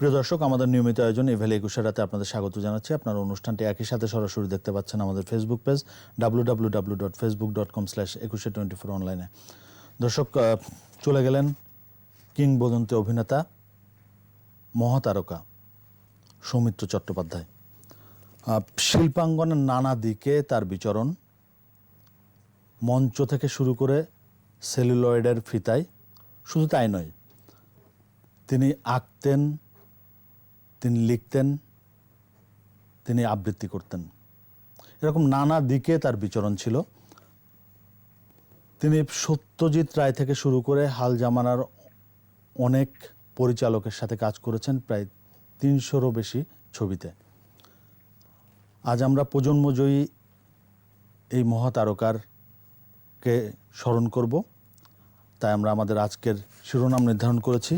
প্রিয় দর্শক, আমাদের নিয়মিত আয়োজন ইভ্যালি ২১ রাতে আপনাদের স্বাগত জানাচ্ছি। আপনার অনুষ্ঠানটি একই সাথে সরাসরি দেখতে পাচ্ছেন আমাদের ফেসবুক পেজ www.facebook.com/2124 অনলাইনে। দর্শক, চলে গেলেন কিংবদন্তি অভিনেতা, মহাতারকা সৌমিত্র চট্টোপাধ্যায়। শিল্পাঙ্গনের নানা দিকে তার বিচরণ, মঞ্চ থেকে শুরু করে সেলুলয়েডের ফিতায়। শুধু তাই নয়, তিনি আঁকতেন, তিনি লিখতেন, তিনি আবৃত্তি করতেন। এরকম নানা দিকে তার বিচরণ ছিল। তিনি সত্যজিৎ রায় থেকে শুরু করে হাল জামানার অনেক পরিচালকের সাথে কাজ করেছেন, প্রায় ৩০০রও বেশি ছবিতে। আজ আমরা প্রজন্মজয়ী এই মহাতারকারকে স্মরণ করব, তাই আমরা আমাদের আজকের শিরোনাম নির্ধারণ করেছি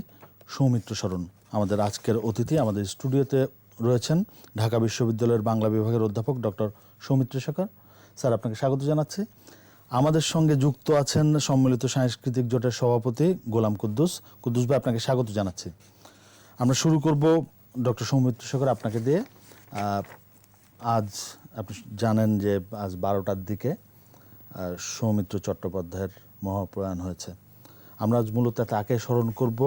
সৌমিত্র স্মরণ। আমাদের আজকের অতিথি আমাদের স্টুডিওতে রয়েছেন ঢাকা বিশ্ববিদ্যালয়ের বাংলা বিভাগের অধ্যাপক ডক্টর সৌমিত্র শেখর। স্যার, আপনাকে স্বাগত জানাচ্ছি। আমাদের সঙ্গে যুক্ত আছেন সম্মিলিত সাংস্কৃতিক জোটের সভাপতি গোলাম কুদ্দুস। কুদ্দুস ভাই, আপনাকে স্বাগত জানাচ্ছি। আমরা শুরু করব ডক্টর সৌমিত্র শেখর আপনাকে দিয়ে। আজ আপনি জানেন যে আজ 12টার দিকে সৌমিত্র চট্টোপাধ্যায়ের মহাপ্রয়াণ হয়েছে। আমরা আজ মূলত তাকে স্মরণ করব।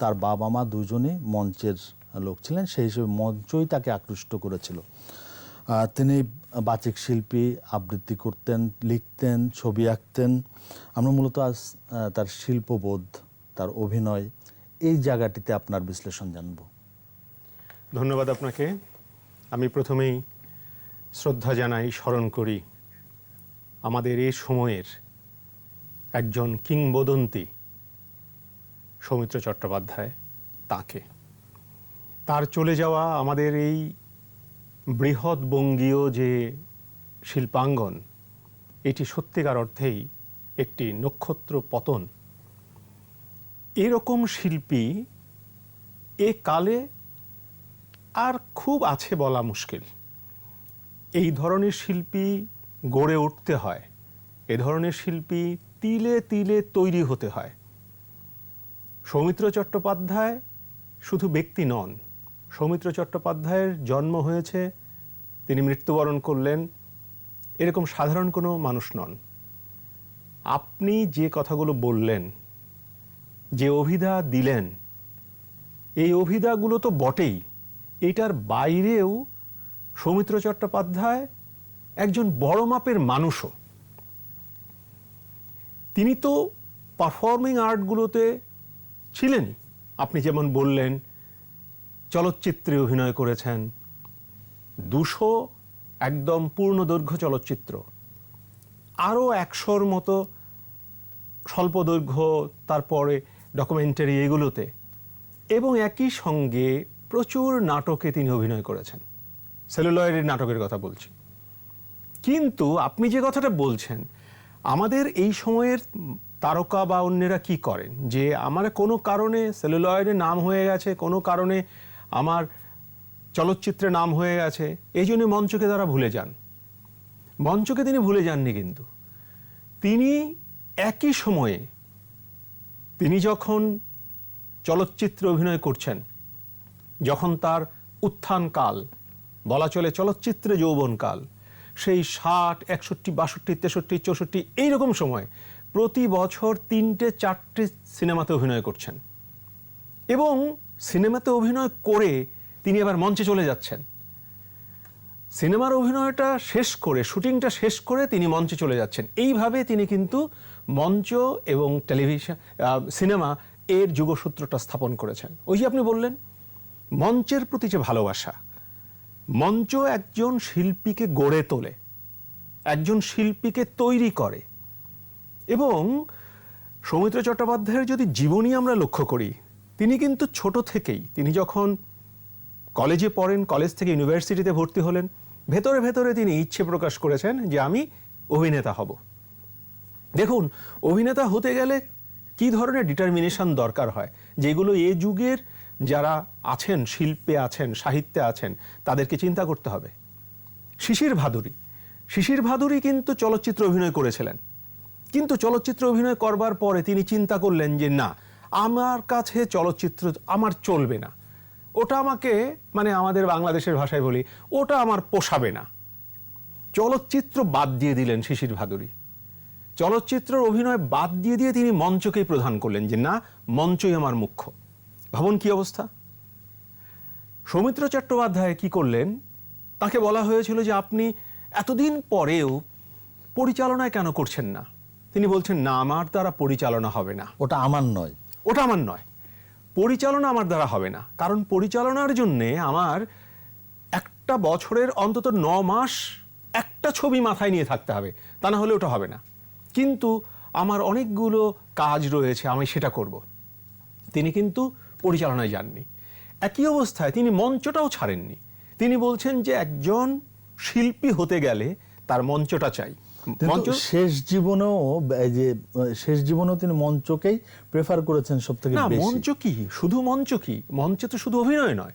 তার বাবা মা দুজনই মঞ্চের লোক ছিলেন, সেই হিসেবে মঞ্চই তাকে আকৃষ্ট করেছিল। তিনি বাচিক শিল্পী, আবৃত্তি করতেন, লিখতেন, ছবি আঁকতেন। আমরা মূলত আজ তার শিল্পবোধ, তার অভিনয়, এই জায়গাটিতে আপনার বিশ্লেষণ জানব। ধন্যবাদ আপনাকে। আমি প্রথমেই শ্রদ্ধা জানাই, স্মরণ করি আমাদের এই সময়ের একজন কিংবদন্তি সৌমিত্র চট্টোপাধ্যায়। তার চলে যাওয়া আমাদের এই বৃহৎ বঙ্গীয় যে শিল্পাঙ্গন, এটি সত্যিকার অর্থেই একটি নক্ষত্র পতন। এরকম শিল্পী এ কালে আর খুব আছে বলা মুশকিল। এই ধরনের শিল্পী গড়ে উঠতে হয়, এ ধরনের শিল্পী তিলে তিলে তৈরি হতে হয়। সৌমিত্র চট্টোপাধ্যায় শুধু ব্যক্তি নন। সৌমিত্র চট্টোপাধ্যায়ের জন্ম হয়েছে, তিনি মৃত্যুবরণ করলেন, এরকম সাধারণ কোনো মানুষ নন। আপনি যে কথাগুলো বললেন, যে অভিধা দিলেন, এই অভিধাগুলো তো বটেই, এইটার বাইরেও সৌমিত্র চট্টোপাধ্যায় একজন বড় মাপের মানুষও। তিনি তো পারফর্মিং আর্টগুলোতে ছিলেনই। আপনি যেমন বললেন, চলচ্চিত্রে অভিনয় করেছেন, 200 একদম পূর্ণদৈর্ঘ্য চলচ্চিত্র, আরও 100-র মতো স্বল্পদৈর্ঘ্য, তারপরে ডকুমেন্টারি, এগুলোতে, এবং একই সঙ্গে প্রচুর নাটকে তিনি অভিনয় করেছেন। সেলুলয়েডের নাটকের কথা বলছি। কিন্তু আপনি যে কথাটা বলছেন, আমাদের এই সময়ের তারকা বা অন্যেরা কি করেন, যে আমার কোনো কারণে সেলুলয়েডে নাম হয়ে গেছে, কোনো কারণে আমার চলচ্চিত্রে নাম হয়ে গেছে, এই জন্য মঞ্চকে তারা ভুলে যান। মঞ্চকে তিনি ভুলে যাননি, কিন্তু তিনি একই সময়ে, তিনি যখন চলচ্চিত্রে অভিনয় করছেন, যখন তার উত্থানকাল, বলা চলে চলচ্চিত্রে যৌবনকাল, সেই 60, 61, 62, 63, 64 এইরকম সময় প্রতি বছর 3-4টে সিনেমাতে অভিনয় করছেন। এবং সিনেমাতে অভিনয় করে তিনি আবার মঞ্চে চলে যাচ্ছেন। সিনেমার অভিনয়টা শেষ করে, শুটিংটা শেষ করে তিনি মঞ্চে চলে যাচ্ছেন। এইভাবে তিনি কিন্তু মঞ্চ এবং টেলিভিশন, সিনেমা এর যুগসূত্রটা স্থাপন করেছেন। ওই যে আপনি বললেন, মঞ্চের প্রতি যে ভালোবাসা, মঞ্চ একজন শিল্পীকে গড়ে তোলে, একজন শিল্পীকে তৈরি করে। এবং সৌমিত্র চট্টোপাধ্যায়ের যদি জীবনী আমরা লক্ষ্য করি, তিনি কিন্তু ছোট থেকেই, তিনি যখন কলেজে পড়েন, কলেজ থেকে ইউনিভার্সিটিতে ভর্তি হলেন, ভেতরে ভেতরে তিনি ইচ্ছে প্রকাশ করেছেন যে আমি অভিনেতা হব। দেখুন, অভিনেতা হতে গেলে কি ধরনের ডিটারমিনেশন দরকার হয়, যেগুলো এ যুগের যারা আছেন, শিল্পে আছেন, সাহিত্যে আছেন, তাদেরকে চিন্তা করতে হবে। শিশির ভাদুরী কিন্তু চলচ্চিত্র অভিনয় করেছিলেন, কিন্তু চলচ্চিত্র অভিনয় করবার পরে তিনি চিন্তা করলেন যে না, আমার কাছে চলচ্চিত্র আমার চলবে না, ওটা আমাকে, মানে আমাদের বাংলাদেশের ভাষায় বলি, ওটা আমার পোষাবে না। চলচ্চিত্র বাদ দিয়ে দিলেন শিশির ভাদুরী, চলচ্চিত্রের অভিনয় বাদ দিয়ে তিনি মঞ্চকেই প্রধান করলেন, যে না, মঞ্চই আমার মুখ্য। ভাবুন কি অবস্থা। সৌমিত্র চট্টোপাধ্যায় কি করলেন, তাকে বলা হয়েছিল যে আপনি এতদিন পরেও পরিচালনায় কেন করছেন না? তিনি বলছেন, না, আমার দ্বারা পরিচালনা হবে না, ওটা আমার নয়, ওটা আমার নয়, পরিচালনা আমার দ্বারা হবে না। কারণ পরিচালনার জন্যে আমার একটা বছরের অন্তত 9 মাস একটা ছবি মাথায় নিয়ে থাকতে হবে, তা না হলে ওটা হবে না। কিন্তু আমার অনেকগুলো কাজ রয়েছে, আমি সেটা করব। তিনি কিন্তু পরিচালনায় যাননি। একই অবস্থায় তিনি মঞ্চটাও ছাড়েননি। তিনি বলছেন যে একজন শিল্পী হতে গেলে তার মঞ্চটা চাই। মঞ্চ কিন্তু শেষ জীবনেও তিনি মঞ্চকেই প্রেফার করেছেন সবথেকে না, বেশি। মঞ্চ কি, শুধু মঞ্চ কি, মঞ্চে তো শুধু অভিনয় নয়।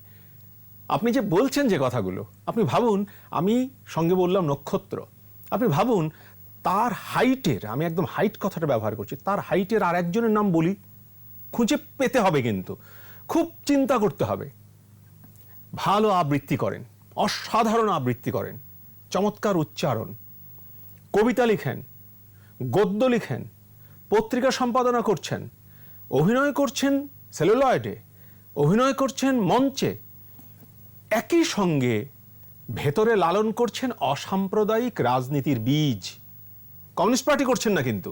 আপনি যে বলছেন যে কথাগুলো, আপনি ভাবুন, আমি সঙ্গে বললাম নক্ষত্র, আপনি ভাবুন তার হাইটের, আমি একদম হাইট কথাটা ব্যবহার করছি, তার হাইটের আর একজনের নাম বলি, খুঁজে পেতে হবে, কিন্তু খুব চিন্তা করতে হবে। ভালো আবৃত্তি করেন, অসাধারণ আবৃত্তি করেন, চমৎকার উচ্চারণ, কবিতা লিখেন, গদ্য লিখেন, পত্রিকা সম্পাদনা করছেন, অভিনয় করছেন সেলুলয়েডে, অভিনয় করছেন মঞ্চে, একই সঙ্গে ভেতরে লালন করছেন অসাম্প্রদায়িক রাজনীতির বীজ। কমিউনিস্ট পার্টি করছেন না কিন্তু,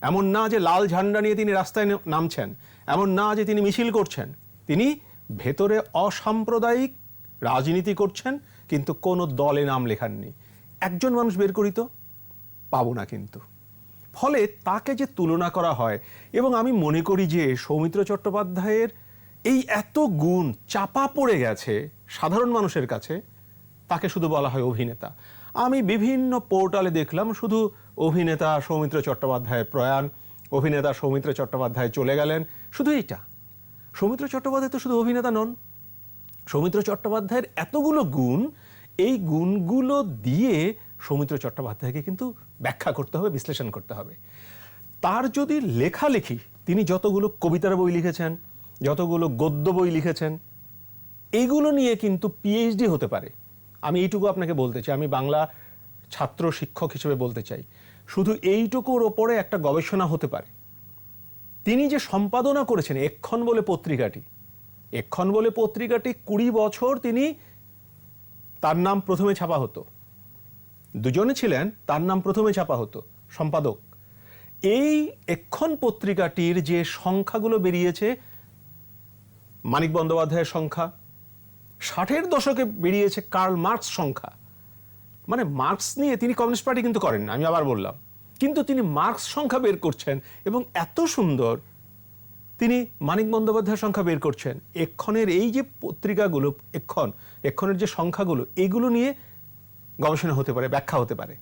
এমন না যে লাল ঝান্ডা নিয়ে তিনি রাস্তায় নামছেন, এমন না যে তিনি মিছিল করছেন, তিনি ভেতরে অসাম্প্রদায়িক রাজনীতি করছেন, কিন্তু কোনো দলে নাম লেখাননি। একজন মানুষ বের করিত, পাবো না কিন্তু। ফলে তাকে যে তুলনা করা হয়, এবং আমি মনে করি যে সৌমিত্র চট্টোপাধ্যায়ের এই এত গুণ চাপা পড়ে গেছে সাধারণ মানুষের কাছে, তাকে শুধু বলা হয় অভিনেতা। আমি বিভিন্ন পোর্টালে দেখলাম শুধু অভিনেতা সৌমিত্র চট্টোপাধ্যায়ের প্রয়াণ, অভিনেতা সৌমিত্র চট্টোপাধ্যায় চলে গেলেন, শুধু এইটা। সৌমিত্র চট্টোপাধ্যায় তো শুধু অভিনেতা নন, সৌমিত্র চট্টোপাধ্যায়ের এতগুলো গুণ, এই গুণগুলো দিয়ে সৌমিত্র চট্টোপাধ্যায়কে কিন্তু ব্যাখ্যা করতে হবে, বিশ্লেষণ করতে হবে। তার যদি লেখালেখি, তিনি যতগুলো কবিতার বই লিখেছেন, যতগুলো গদ্য বই লিখেছেন, এইগুলো নিয়ে কিন্তু পিএইচডি হতে পারে। আমি এইটুকু আপনাকে বলতে চাই, আমি বাংলা ছাত্র শিক্ষক হিসেবে বলতে চাই, শুধু এইটুকুর ওপরে একটা গবেষণা হতে পারে। তিনি যে সম্পাদনা করেছেন এক্ষণ বলে পত্রিকাটি, এক্ষণ বলে পত্রিকাটি 20 বছর তিনি, তার নাম প্রথমে ছাপা হতো, দুজনে ছিলেন, তার নাম প্রথমে ছাপা হতো, সম্পাদক। এই এক্ষণ পত্রিকাটির যে সংখ্যাগুলো বেরিয়েছে, মানিক বন্দ্যোপাধ্যায়ের সংখ্যা, 60-এর দশকে বেরিয়েছে কার্ল মার্কস সংখ্যা। মানে মার্কস নিয়ে তিনি কমিউনিস্ট পার্টি কিন্তু করেন না, আমি আবার বললাম, কিন্তু তিনি মার্কস সংখ্যা বের করছেন, এবং এত সুন্দর তিনি মানিক বন্দ্যোপাধ্যায়ের সংখ্যা বের করছেন। এক্ষণের এই যে পত্রিকাগুলো, এক্ষণের যে সংখ্যাগুলো, এগুলো নিয়ে গবেষণা হতে পারে, ব্যাখ্যা হতে পারে।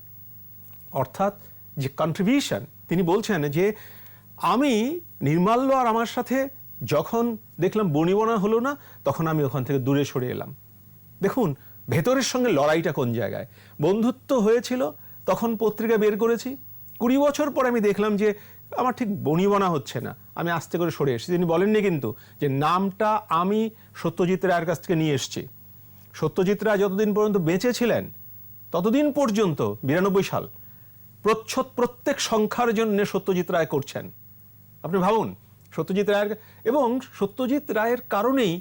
অর্থাৎ যে কন্ট্রিবিউশন, তিনি বলছেন যে আমি নির্মাল্য আর আমার সাথে যখন দেখলাম বনিবনা হলো না, তখন আমি ওখান থেকে দূরে সরে এলাম। দেখুন ভেতরের সঙ্গে লড়াইটা কোন জায়গায়। বন্ধুত্ব হয়েছিল, তখন পত্রিকা বের করেছি, 20 বছর পরে আমি দেখলাম যে আমার ঠিক বনিবনা হচ্ছে না, আমি আস্তে করে সরে এসেছি। তিনি বলেননি কিন্তু যে নামটা আমি সত্যজিৎ রায়ের কাছ থেকে নিয়ে এসেছি। সত্যজিৎ রায় যতদিন পর্যন্ত বেঁচে ছিলেন, ততদিন পর্যন্ত 92 সাল প্রচ্ছদ প্রত্যেক সংখ্যার জন্য সত্যজিৎ রায় করছেন। আপনি ভাবুন, সত্যজিৎ রায়ের, এবং সত্যজিৎ রায়ের কারণেই,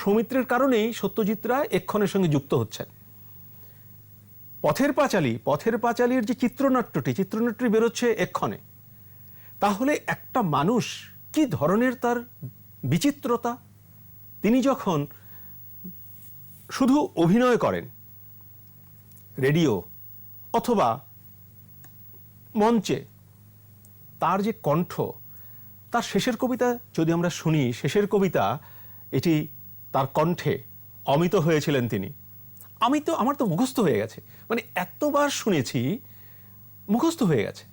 সৌমিত্রের কারণেই সত্যজিৎ রায় এক্ষণের সঙ্গে যুক্ত হচ্ছেন। পথের পাঁচালীর যে চিত্রনাট্যটি বেরোচ্ছে এক্ষণে। তাহলে একটা মানুষ কি ধরনের তার বিচিত্রতা, তিনি যখন শুধু অভিনয় করেন রেডিও অথবা মঞ্চে, তার যে কণ্ঠ, তার শেষের কবিতা যদি আমরা শুনি, শেষের কবিতা এটি তার কণ্ঠে অমিত হয়েছিলেন তিনি। আমার তো মুখস্থ হয়ে গেছে, মানে এতবার শুনেছি, মুখস্থ হয়ে গেছে।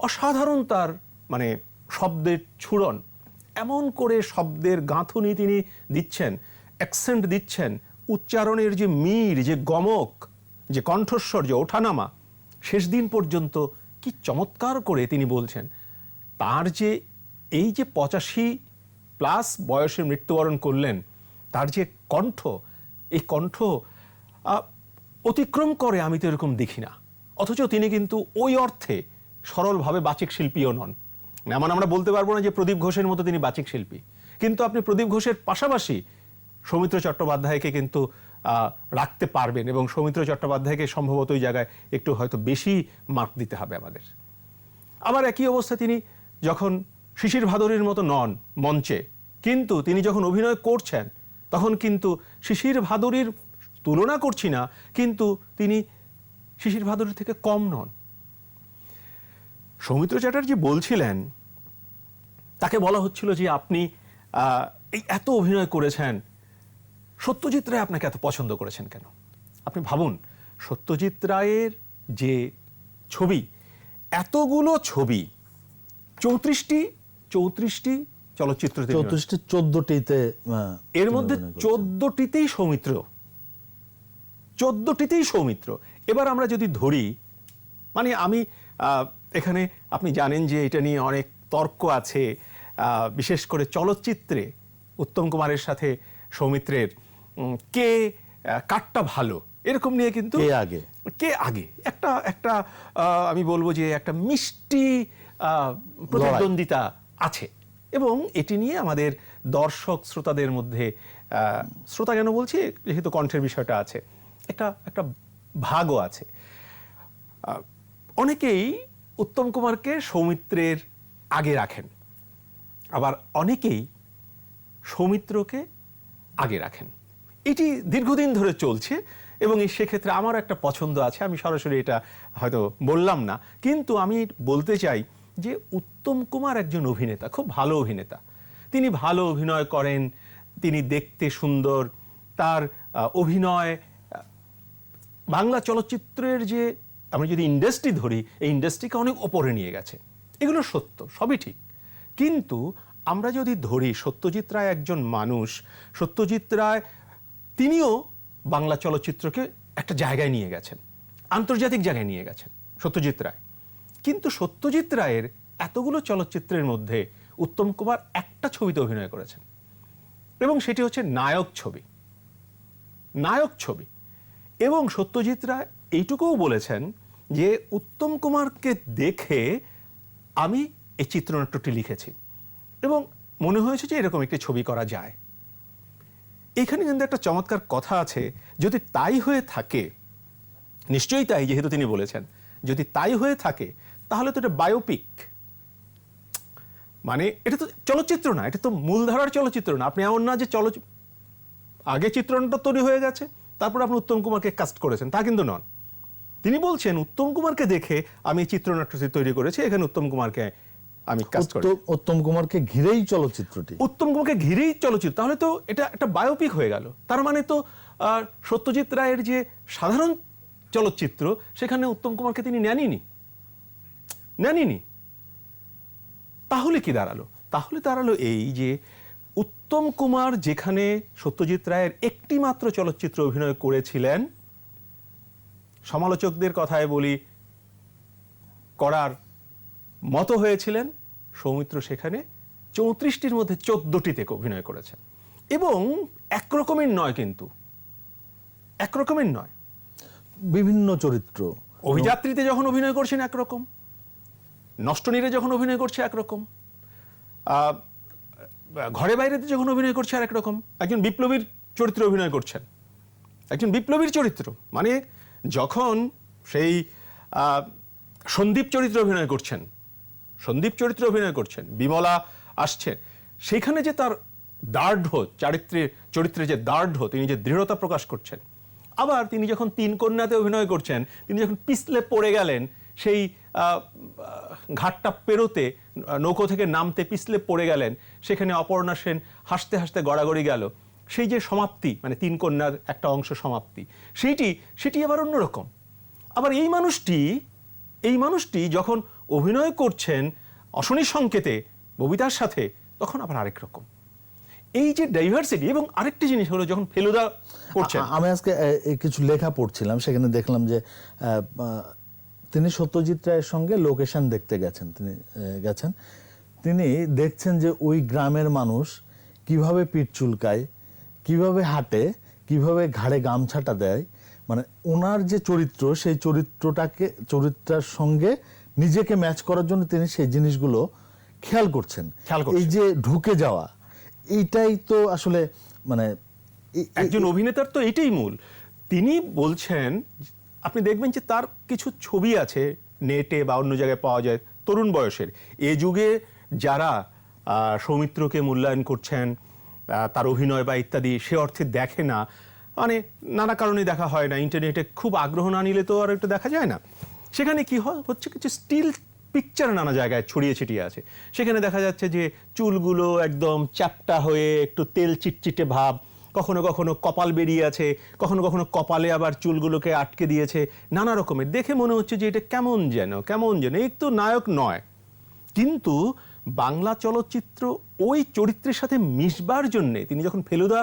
অসাধারণ তার মানে শব্দের ছুড়ন, এমন করে শব্দের গাঁথুনি তিনি দিচ্ছেন, অ্যাকসেন্ট দিচ্ছেন, উচ্চারণের যে মির, যে গমক, যে কণ্ঠস্বর, যে ওঠানামা, শেষ দিন পর্যন্ত কি চমৎকার করে তিনি বলছেন। তার যে এই যে 85+ বয়সে মৃত্যুবরণ করলেন, তার যে কণ্ঠ, এই কণ্ঠ অতিক্রম করে আমি তো এরকম দেখি না। অথচ তিনি কিন্তু ওই অর্থে সরলভাবে বাচিক শিল্পীও নন। এমন আমরা বলতে পারবো না যে প্রদীপ ঘোষের মতো তিনি বাচিক শিল্পী, কিন্তু আপনি প্রদীপ ঘোষের পাশাপাশি সৌমিত্র চট্টোপাধ্যায়কে কিন্তু রাখতে পারবেন, এবং সৌমিত্র চট্টোপাধ্যায়কে সম্ভবত ওই জায়গায় একটু হয়তো বেশি মার্ক দিতে হবে আমাদের। আবার একই অবস্থা তিনি যখন শিশির ভাদুরীর মতো নন মঞ্চে, কিন্তু তিনি যখন অভিনয় করছেন তখন কিন্তু শিশির ভাদুরীর তুলনা করছি না, কিন্তু তিনি শিশির ভাদুরীর থেকে কম নন। সৌমিত্র চ্যাটার্জি বলছিলেন, তাকে বলা হচ্ছিল যে আপনি এই এত অভিনয় করেছেন, সত্যজিৎ রায় আপনাকে এত পছন্দ করেছেন কেন? আপনি ভাবুন, সত্যজিৎ রায়ের যে ছবি, এতগুলো ছবি, 34টি চলচ্চিত্রতে, 14টিতে, এর মধ্যে 14টিতেই সৌমিত্র, 14টিতেই সৌমিত্র। এবার আমরা যদি ধরি, মানে আমি এখানে আপনি জানেন যে এটা নিয়ে অনেক তর্ক আছে, বিশেষ করে চলচ্চিত্রে উত্তম কুমারের সাথে সৌমিত্রের কে কাটটা ভালো, এরকম নিয়ে কিন্তু কে আগে একটা আমি বলবো যে একটা মিষ্টি প্রতিদ্বন্দ্বিতা আছে, এবং এটি নিয়ে আমাদের দর্শক শ্রোতাদের মধ্যে, শ্রোতা কেন বলছি, যেহেতু কণ্ঠের বিষয়টা আছে, একটা ভাগও আছে। অনেকেই উত্তম কুমারকে সৌমিত্রের আগে রাখেন, আবার অনেকেই সৌমিত্রকে আগে রাখেন। এটি দীর্ঘদিন ধরে চলছে, এবং সেক্ষেত্রে আমার একটা পছন্দ আছে, আমি সরাসরি এটা হয়তো বললাম না, কিন্তু আমি বলতে চাই যে উত্তম কুমার একজন অভিনেতা, খুব ভালো অভিনেতা। তিনি ভালো অভিনয় করেন, তিনি দেখতে সুন্দর, তার অভিনয় বাংলা চলচ্চিত্রের যে আমরা যদি ইন্ডাস্ট্রি ধরি, এই ইন্ডাস্ট্রিকে অনেক ওপরে নিয়ে গেছে, এগুলো সত্য, সবই ঠিক। কিন্তু আমরা যদি ধরি সত্যজিৎ রায় একজন মানুষ, সত্যজিৎ রায় তিনিও বাংলা চলচ্চিত্রকে একটা জায়গায় নিয়ে গেছেন, আন্তর্জাতিক জায়গায় নিয়ে গেছেন সত্যজিৎ রায়। কিন্তু সত্যজিৎ রায়ের এতগুলো চলচ্চিত্রের মধ্যে উত্তম কুমার একটা ছবিতে অভিনয় করেছেন, এবং সেটি হচ্ছে নায়ক ছবি, নায়ক ছবি। এবং সত্যজিৎ রায় এইটুকুও বলেছেন যে উত্তম কুমারকে দেখে আমি এই চিত্রনাট্যটি লিখেছি, এবং মনে হয়েছে যে এরকম একটি ছবি করা যায়। এখানে কিন্তু একটা চমৎকার কথা আছে, যদি তাই হয়ে থাকে, নিশ্চয়ই তাই, যেহেতু তিনি বলেছেন, যদি তাই হয়ে থাকে তাহলে তো এটা বায়োপিক, মানে এটা তো চলচ্চিত্র না, এটা তো মূলধারার চলচ্চিত্র না। আপনি এমন না যে আগে চিত্রনাট্য তৈরি হয়ে গেছে, তারপর আপনি উত্তম কুমারকে কাস্ট করেছেন, তা কিন্তু নন। তিনি বলছেন উত্তম কুমারকে দেখে আমি চিত্রনাট্যটি তৈরি করেছি, এখানে উত্তম কুমারকে আমি কাস্ট করেছি, উত্তম কুমারকে ঘিরেই চলচ্চিত্রটি, উত্তম কুমারকে ঘিরেই চলচ্চিত্র। তাহলে তো এটা একটা বায়োপিক হয়ে গেল। তার মানে তো সত্যজিৎ রায়ের যে সাধারণ চলচ্চিত্র, সেখানে উত্তম কুমারকে তিনি নেননি। তাহলে কি দাঁড়ালো? তাহলে দাঁড়ালো এই যে উত্তম কুমার যেখানে সত্যজিৎ রায়ের একটি মাত্র চলচ্চিত্র অভিনয় করেছিলেন, সমালোচকদের কথায় বলি করার মতো হয়েছিলেন, সৌমিত্র সেখানে 34টির মধ্যে 14টিতে অভিনয় করেছেন। এবং একরকমের নয়, কিন্তু একরকমের নয়, বিভিন্ন চরিত্র। অভিযাত্রীতে যখন অভিনয় করছেন একরকম, নষ্টনীরে যখন অভিনয় করছে একরকম, ঘরে বাইরেতে যখন অভিনয় করছে আর একরকম, একজন বিপ্লবীর চরিত্রে অভিনয় করছেন, একজন বিপ্লবীর চরিত্র, মানে যখন সেই সন্দীপ চরিত্রে অভিনয় করছেন, বিমলা আসছেন, সেখানে যে তার দার্ঢ্য, চরিত্রে যে দার্ঢ্য, তিনি যে দৃঢ়তা প্রকাশ করছেন। আবার তিনি যখন তিন কন্যাতে অভিনয় করছেন, তিনি যখন পিছলে পড়ে গেলেন, সেই ঘাটটা পেরোতে, নৌকো থেকে নামতে পিছলে পড়ে গেলেন, সেখানে অপর্ণা সেন হাসতে হাসতে গড়াগড়ি গেল, সেই যে সমাপ্তি, মানে তিন কন্যার একটা অংশ সমাপ্তি, সেটি আবার অন্যরকম। আবার এই মানুষটি যখন অভিনয় করছেন অশনি সংকেতে ববিতার সাথে, তখন আবার আরেক রকম। এই যে ডাইভার্সিটি। এবং আরেকটি জিনিস হলো, যখন ফেলুদা করছেন, আমি আজকে কিছু লেখা পড়ছিলাম, সেখানে দেখলাম যে তিনি সত্যজিৎ রায়ের সঙ্গে লোকেশন দেখতে গেছেন, তিনি দেখছেন যে ওই গ্রামের মানুষ কিভাবে পিঠ চুলকায়, কিভাবে হাঁটে, কিভাবে ঘাড়ে গামছাটা দেয়, মানে ওনার যে চরিত্র সেই চরিত্রের সঙ্গে নিজেকে ম্যাচ করার জন্য তিনি সেই জিনিসগুলো খেয়াল করছেন। এই যে ঢুকে যাওয়া, এইটাই তো আসলে মানে একজন অভিনেতার তো এটাই মূল। তিনি বলছেন, আপনি দেখবেন যে তার কিছু ছবি আছে নেটে বা অন্য জায়গায় পাওয়া যায় তরুণ বয়সের। এ যুগে যারা সৌমিত্রকে মূল্যায়ন করছেন, তার অভিনয় বা ইত্যাদি সে অর্থে দেখে না, মানে নানা কারণে দেখা হয় না, ইন্টারনেটে খুব আগ্রহ না নিলে তো আর এটা দেখা যায় না। সেখানে কি হচ্ছে, কিছু স্টিল পিকচার নানা জায়গায় ছড়িয়ে ছিটিয়ে আছে। সেখানে দেখা যাচ্ছে যে চুলগুলো একদম চ্যাপ্টা হয়ে একটু তেল চিটচিটে ভাব, কখনো কখনো কপাল বেরিয়ে আছে, কখনো কখনো কপালে আবার চুলগুলোকে আটকে দিয়েছে, নানা রকমের। দেখে মনে হচ্ছে যে এটা কেমন যেন এই তো নায়ক নয়। কিন্তু বাংলা চলচ্চিত্র ওই চরিত্রের সাথে মিশবার জন্যে তিনি যখন ফেলুদা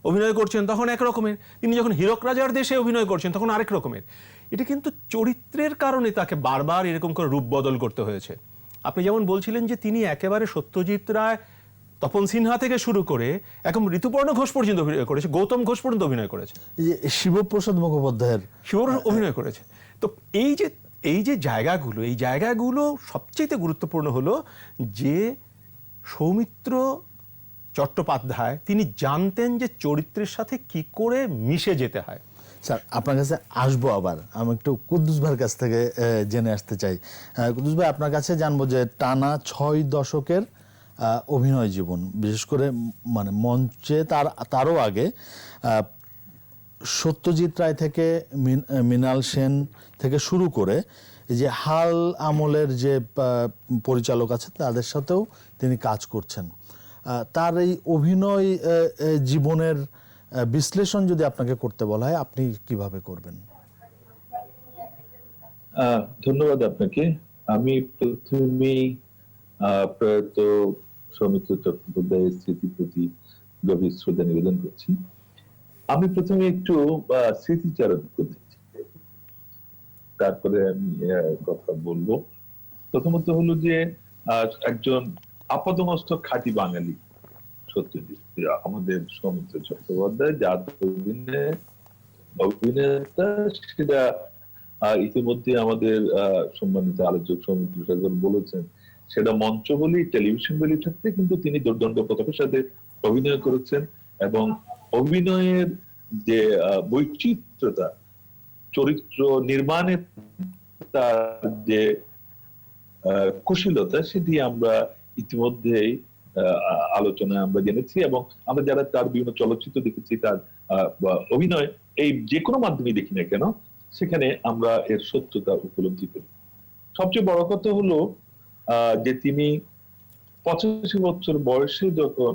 অভিনয় করছেন তখন এক রকমের, তিনি যখন হীরক রাজার দেশে অভিনয় করছেন তখন আরেক রকমের। এটা কিন্তু চরিত্রের কারণে তাকে বারবার এরকম করে রূপ বদল করতে হয়েছে। আপনি যেমন বলছিলেন যে তিনি একেবারে সত্যজিৎ রায়, তপন সিনহা থেকে শুরু করে একদম ঋতুপর্ণ ঘোষ পর্যন্ত অভিনয় করেছে, গৌতম ঘোষ পর্যন্ত অভিনয় করেছে, এই যে শিবপ্রসাদ মুখোপাধ্যায়ের অভিনয় করেছে। তো এই যে জায়গাগুলো, এই জায়গাগুলো সবচেয়ে গুরুত্বপূর্ণ হলো যে সৌমিত্র চট্টোপাধ্যায় তিনি জানতেন যে চরিত্রের সাথে কি করে মিশে যেতে হয়। স্যার আপনার কাছে আসবো, আবার আমি একটু কুদ্দুস ভাইয়ের কাছ থেকে জেনে আসতে চাই। কুদ্দুস ভাই, আপনার কাছে জানবো যে টানা 6 দশকের অভিনয় জীবন, বিশেষ করে মানে মঞ্চে তারও আগে সত্যজিৎ রায় থেকে মৃণাল সেন থেকে শুরু করে এই যে হাল আমলের যে পরিচালক আছে তাদের সাথেও তিনি কাজ করছেন। তার এই অভিনয় জীবনের বিশ্লেষণ যদি আপনাকে করতে বলা হয়, আপনি কিভাবে করবেন? ধন্যবাদ আপনাকে। আমি প্রথমেই প্রয়াত সৌমিত্র চট্টোপাধ্যায়ের স্মৃতির প্রতি গভীর শ্রদ্ধা নিবেদন করছি। আমি প্রথমে একটু স্মৃতিচারণ করতে চাই, তারপরে আমি কথা বলবো। প্রথমত হলো যে একজন আপাদমস্তক খাঁটি বাঙালি সত্যজিৎ, আমাদের সৌমিত্র চট্টোপাধ্যায় যার অভিনেতা, সেটা ইতিমধ্যে আমাদের সম্মানিত আলোচক সৌমিত্র সাগর বলেছেন, সেটা মঞ্চ বলি টেলিভিশন বলি ক্ষেত্রে কিন্তু তিনি দুর্দান্ত প্রতাপের সাথে অভিনয় করেছেন। এবং অভিনয়ের যে বৈচিত্র্যতা, চরিত্র নির্মাণের তার যে কুশলতা, সেটি আমরা ইতিমধ্যেই আলোচনায় আমরা জেনেছি। এবং আমরা যারা তার বিভিন্ন চলচ্চিত্র দেখেছি, তার অভিনয় এই যে কোনো মাধ্যমে দেখি না কেন, সেখানে আমরা এর সত্যতা উপলব্ধি করি। সবচেয়ে বড় কথা হলো যে তিনি 85 বছর বয়সে যখন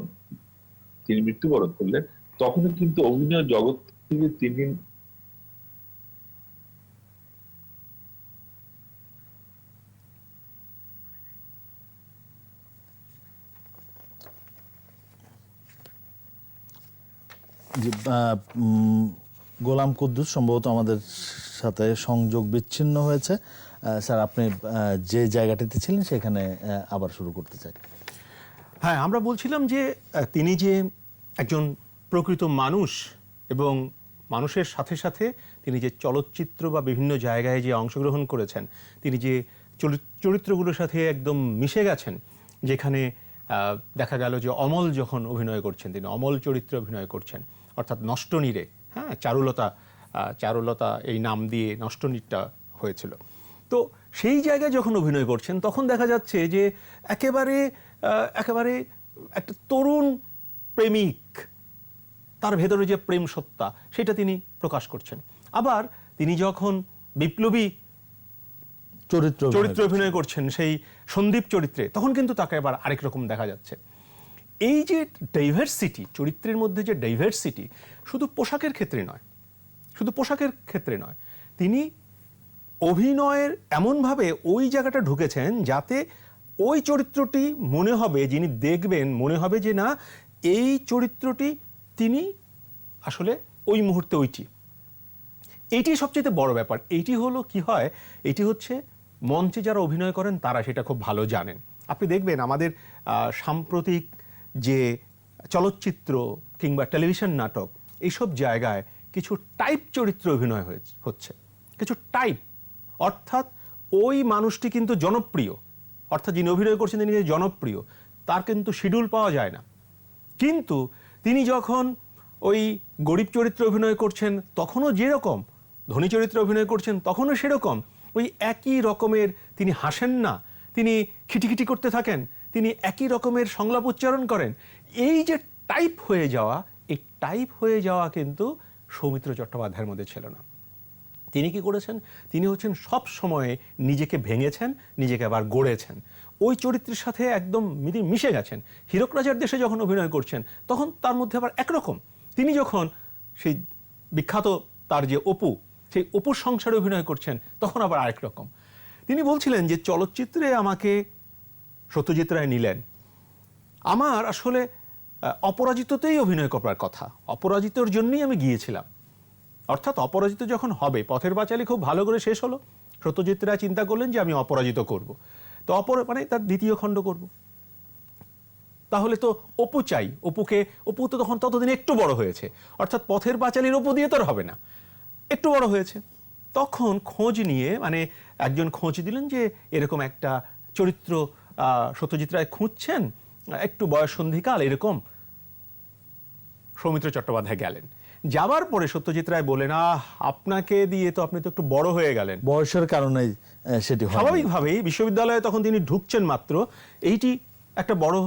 তিনি মৃত্যুবরণ করলেন, তখনও কিন্তু অভিনয় জগৎ থেকে তিনি গোলাম কুদ্দুস সম্ভবত আমাদের সাথে সংযোগ বিচ্ছিন্ন হয়েছে। স্যার, আপনি যে জায়গাটিতে ছিলেন সেখানে আবার শুরু করতে চাই। হ্যাঁ, আমরা বলছিলাম যে তিনি যে একজন প্রকৃত মানুষ এবং মানুষের সাথে সাথে তিনি যে চলচ্চিত্র বা বিভিন্ন জায়গায় যে অংশগ্রহণ করেছেন, তিনি যে চরিত্রগুলোর সাথে একদম মিশে গেছেন। যেখানে দেখা গেল যে অমল যখন অভিনয় করছেন, তিনি অমল চরিত্রে অভিনয় করছেন, অর্থাৎ নষ্টনীরে। হ্যাঁ, চারুলতা এই নাম দিয়ে নষ্টনীরটা হয়েছিল। তো সেই জায়গায় যখন অভিনয় করছেন তখন দেখা যাচ্ছে যে একেবারে একটা তরুণ প্রেমিক, তার ভেতরে যে প্রেম সত্তা সেটা তিনি প্রকাশ করছেন। আবার তিনি যখন বিপ্লবী চরিত্রে অভিনয় করছেন, সেই সন্দীপ চরিত্রে, তখন কিন্তু তাকে আবার আরেক রকম দেখা যাচ্ছে। এই যে ডাইভার্সিটি, চরিত্রের মধ্যে যে ডাইভার্সিটি, শুধু পোশাকের ক্ষেত্রে নয়, তিনি অভিনয়ের এমনভাবে ওই জায়গাটা ঢুকেছেন যাতে ওই চরিত্রটি মনে হবে, যিনি দেখবেন মনে হবে যে না, এই চরিত্রটি তিনি আসলে ওই মুহূর্তে এইটি সবচেয়ে বড় ব্যাপার। এইটি হলো কি হয়, এটি হচ্ছে মঞ্চে যারা অভিনয় করেন তারা সেটা খুব ভালো জানেন। আপনি দেখবেন আমাদের সাম্প্রতিক যে চলচ্চিত্র কিংবা টেলিভিশন নাটক এইসব জায়গায় কিছু টাইপ চরিত্র অভিনয় হচ্ছে, কিছু টাইপ, অর্থাৎ ওই মানুষটি কিন্তু জনপ্রিয়, অর্থাৎ যিনি অভিনয় করছেন তিনি জনপ্রিয়, তার কিন্তু শিডিউল পাওয়া যায় না। কিন্তু তিনি যখন ওই গরিব চরিত্রে অভিনয় করছেন তখনও যেরকম, ধনী চরিত্রে অভিনয় করছেন তখনও সেরকম, ওই একই রকমের তিনি হাসেন না, তিনি খিটিখিটি করতে থাকেন, তিনি একই রকমের সংলাপ উচ্চারণ করেন। এই যে টাইপ হয়ে যাওয়া, এই টাইপ হয়ে যাওয়া কিন্তু সৌমিত্র চট্টোপাধ্যায়ের মধ্যে ছিল না। তিনি কি করেছেন? তিনি হচ্ছেন সব সময়ে নিজেকে ভেঙেছেন, নিজেকে আবার গড়েছেন, ওই চরিত্রের সাথে একদম মিশে গেছেন। হীরক রাজার দেশে যখন অভিনয় করছেন তখন তার মধ্যে আবার একরকম, তিনি যখন সেই বিখ্যাত তার যে অপু, সেই অপুর সংসারে অভিনয় করছেন তখন আবার আরেক রকম। তিনি বলছিলেন যে চলচ্চিত্রে আমাকে সত্যজিৎ রায় নিলেন, আমার আসলে অপরাজিততেই অভিনয় করার কথা, অপরাজিতর জন্যই আমি গিয়েছিলাম। অর্থাৎ অপরাজিত যখন হবে, পথের পাঁচালী খুব ভালো করে শেষ হলো, সত্যজিৎ রায় চিন্তা করলেন যে আমি অপরাজিত করব, তো মানে তার দ্বিতীয় খণ্ড করব, তাহলে তো অপু চাই, অপু তো তখন ততদিন একটু বড় হয়েছে, অর্থাৎ পথের পাঁচালীর অপু দিয়ে তো আর হবে না, একটু বড় হয়েছে। তখন খোঁজ নিয়ে, মানে একজন খোঁজ দিলেন যে এরকম একটা চরিত্র সত্যজিৎ রায় খুঁজছেন, একটু বয়স সন্ধিকাল এরকম। সৌমিত্র চট্টোপাধ্যায় গেলেন, যাবার পরে সত্যজিৎ রায় বলেন, আপনাকে দিয়ে তো আপনি তো একটু বড় হয়ে গেলেন। বয়সের কারণে সেটি স্বাভাবিকভাবেই বিশ্ববিদ্যালয়ে তখন তিনি ঢুকছেন মাত্র, এইটি একটা বড়,